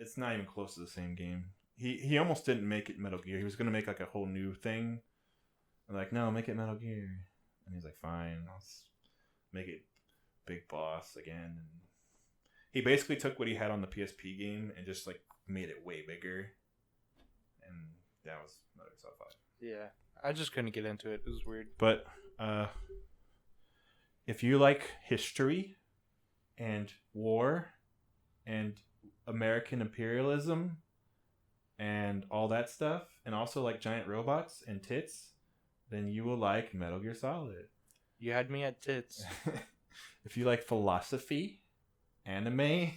A: It's not even close to the same game. He almost didn't make it Metal Gear. He was gonna make like a whole new thing. I'm like, no, make it Metal Gear. And he's like, fine, I'll make it Big Boss again. And he basically took what he had on the PSP game and just like made it way bigger. And that was Metal Gear Solid 5.
B: Yeah, I just couldn't get into it. It was weird.
A: But if you like history and war and American imperialism and all that stuff, and also like giant robots and tits, then you will like Metal Gear Solid.
B: You had me at tits.
A: If you like philosophy, anime,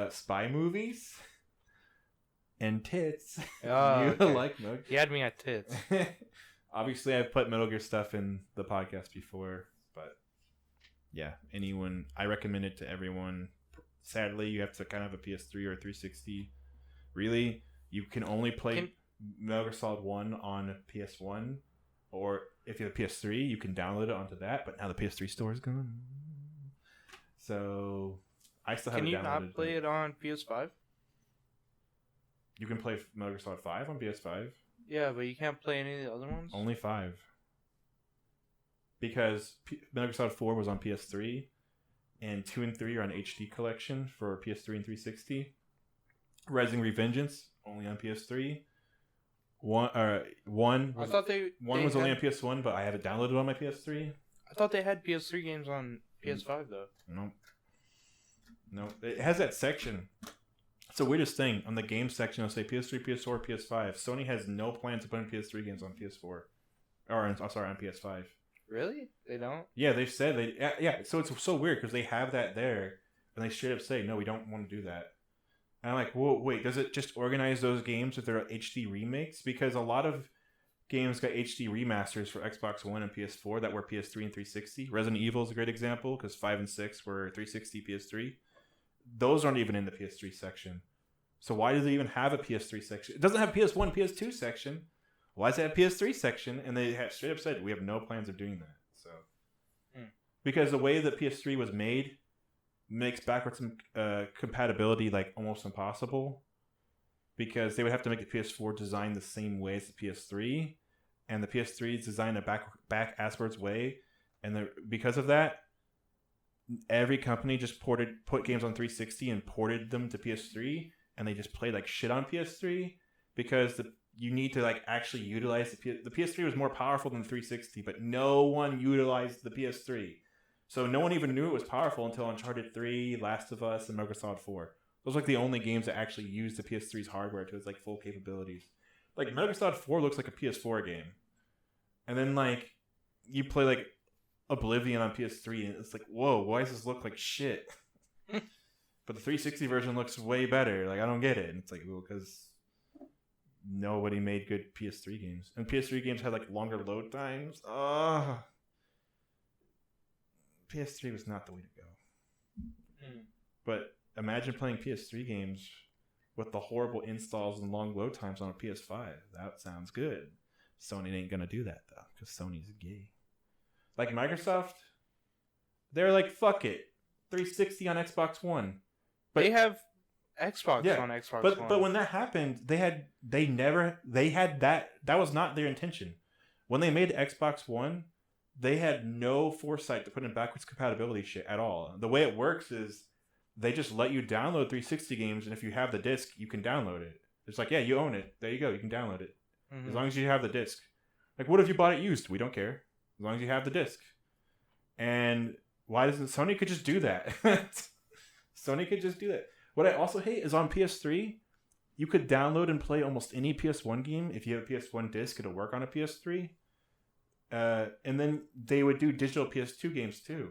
A: spy movies, and tits.
B: Oh,
A: You
B: okay.
A: like Metal Gear?
B: He had me at tits.
A: Obviously, I've put Metal Gear stuff in the podcast before, but yeah, I recommend it to everyone. Sadly, you have to kind of have a PS3 or a 360. Really, you can only play Metal Gear Solid 1 on PS1, or if you have a PS3, you can download it onto that, but now the PS3 store is gone. So, I still have it downloaded.
B: Can you not play it on PS5?
A: You can play Metal Gear Solid 5 on PS5.
B: Yeah, but you can't play any of the other ones?
A: Only 5. Because Metal Gear Solid 4 was on PS3, and 2 and 3 are on HD collection for PS3 and 360. Resident Revengeance, only on PS3. One was only on PS1, but I have it downloaded on my PS3.
B: I thought they had PS3 games on PS5 though.
A: No, it has that section. It's the weirdest thing. On the game section, it'll say PS3, PS4, PS5. Sony has no plans to put in PS3 games on PS4. Or, on PS5.
B: Really? They don't?
A: Yeah, they've said they. Yeah, so it's so weird because they have that there, and they straight up say, no, we don't want to do that. And I'm like, whoa, wait, does it just organize those games if they're HD remakes? Because a lot of games got HD remasters for Xbox One and PS4 that were PS3 and 360. Resident Evil is a great example because 5 and 6 were 360 PS3. Those aren't even in the PS3 section. So why does it even have a PS3 section? It doesn't have PS1, PS2 section. Why does it have PS3 section? And they have straight up said, we have no plans of doing that. So, because the way that PS3 was made makes backwards compatibility like almost impossible. Because they would have to make the PS4 design the same way as the PS3. And the PS3 is designed a back asswards way. And because of that, every company just put games on 360 and ported them to PS3. And they just played like shit on PS3. Because you need to like actually utilize the PS3 was more powerful than 360, but no one utilized the PS3. So no one even knew it was powerful until Uncharted 3, Last of Us, and Metal Gear Solid 4. Those are like the only games that actually used the PS3's hardware to its like full capabilities. Like Metal Gear Solid 4 looks like a PS4 game. And then like you play like Oblivion on PS3 and it's like, whoa, why does this look like shit? But the 360 version looks way better. Like I don't get it. And it's like, well, because nobody made good PS3 games. And PS3 games had like longer load times. PS3 was not the way to go. But imagine playing PS3 games with the horrible installs and long load times on a PS5. That sounds good. Sony ain't gonna do that though, because Sony's gay. Like Microsoft, they're like, fuck it. 360 on Xbox One. But
B: they have Xbox on Xbox One.
A: But when that happened, they had that was not their intention. When they made Xbox One, they had no foresight to put in backwards compatibility shit at all. The way it works is they just let you download 360 games, and if you have the disc, you can download it. It's like, yeah, you own it. There you go. You can download it. Mm-hmm. As long as you have the disc. Like, what if you bought it used? We don't care. As long as you have the disc. And why doesn't Sony could just do that? Sony could just do that. What I also hate is on PS3, you could download and play almost any PS1 game. If you have a PS1 disc, it'll work on a PS3. And then they would do digital PS2 games too.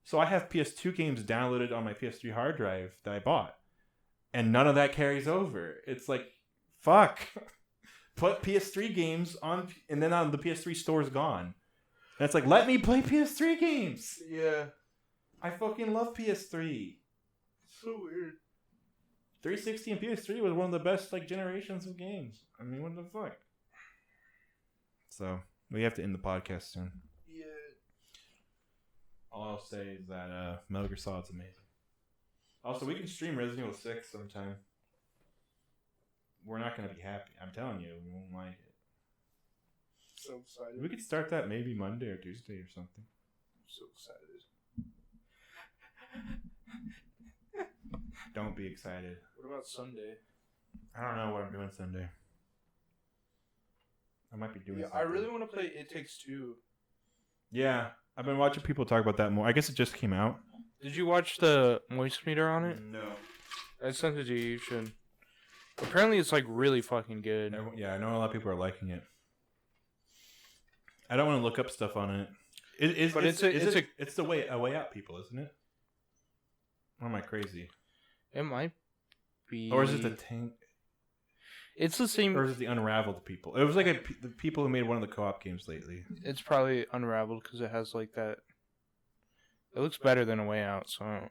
A: So I have PS2 games downloaded on my PS3 hard drive that I bought. And none of that carries over. It's like, fuck. Put PS3 games on, and then on the PS3 store's gone. And it's like, let me play PS3 games.
B: Yeah.
A: I fucking love PS3.
B: So weird.
A: 360 and PS3 was one of the best like generations of games. I mean, what the fuck? So we have to end the podcast soon.
B: Yeah.
A: All I'll say is that Metal Gear Solid's amazing. Also, we can stream Resident Evil 6 sometime. We're not gonna be happy. I'm telling you, we won't like it.
B: So excited.
A: We could start that maybe Monday or Tuesday or something.
B: I'm so excited.
A: Don't be excited.
B: What about Sunday?
A: I don't know what I'm doing Sunday. I might be doing something.
B: I really want to play It Takes Two.
A: Yeah, I've been watching people talk about that more. I guess it just came out.
B: Did you watch the moist meter on it?
A: No.
B: I sent it to you. You should. Apparently, it's like really fucking good.
A: Yeah, I know a lot of people are liking it. I don't want to look up stuff on it. It's the way out, people, isn't it? Or am I crazy?
B: It might be.
A: Or is it the tank?
B: It's the same.
A: Or is it the Unraveled people? It was like the people who made one of the co-op games lately.
B: It's probably Unraveled because it has like that. It looks better than A Way Out, so.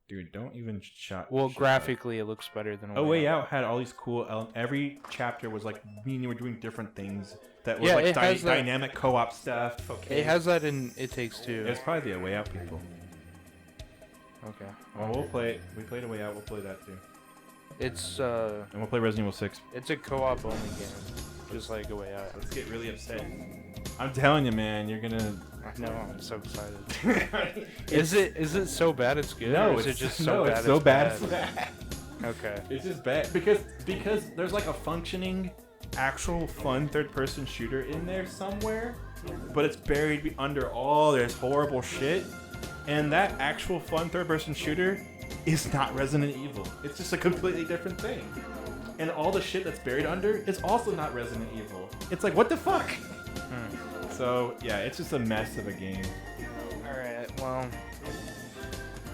A: Dude, don't even shot.
B: Well, graphically, it looks better than
A: A Way Out had all these cool. Every chapter was like me and you were doing different things that was like dynamic co-op stuff. Okay.
B: It has that in It Takes Two.
A: It's probably the A Way Out people.
B: Okay.
A: Well, we'll play it. We played A Way Out. We'll play that too.
B: It's
A: And we'll play Resident Evil 6.
B: It's a co-op only game, just like A Way Out.
A: Let's get really upset. I'm telling you, man, you're gonna.
B: I know. I'm so excited. Is it so bad it's good?
A: No,
B: or is it just
A: no,
B: so bad
A: it's so bad.
B: it's bad? Okay.
A: It's just bad because there's like a functioning, actual fun third-person shooter in there somewhere, but it's buried under all this horrible shit. And that actual fun third-person shooter is not Resident Evil. It's just a completely different thing. And all the shit that's buried under is also not Resident Evil. It's like, what the fuck? So, yeah, it's just a mess of a game.
B: Alright, well.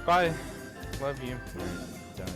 B: Bye. Love you.
A: Die.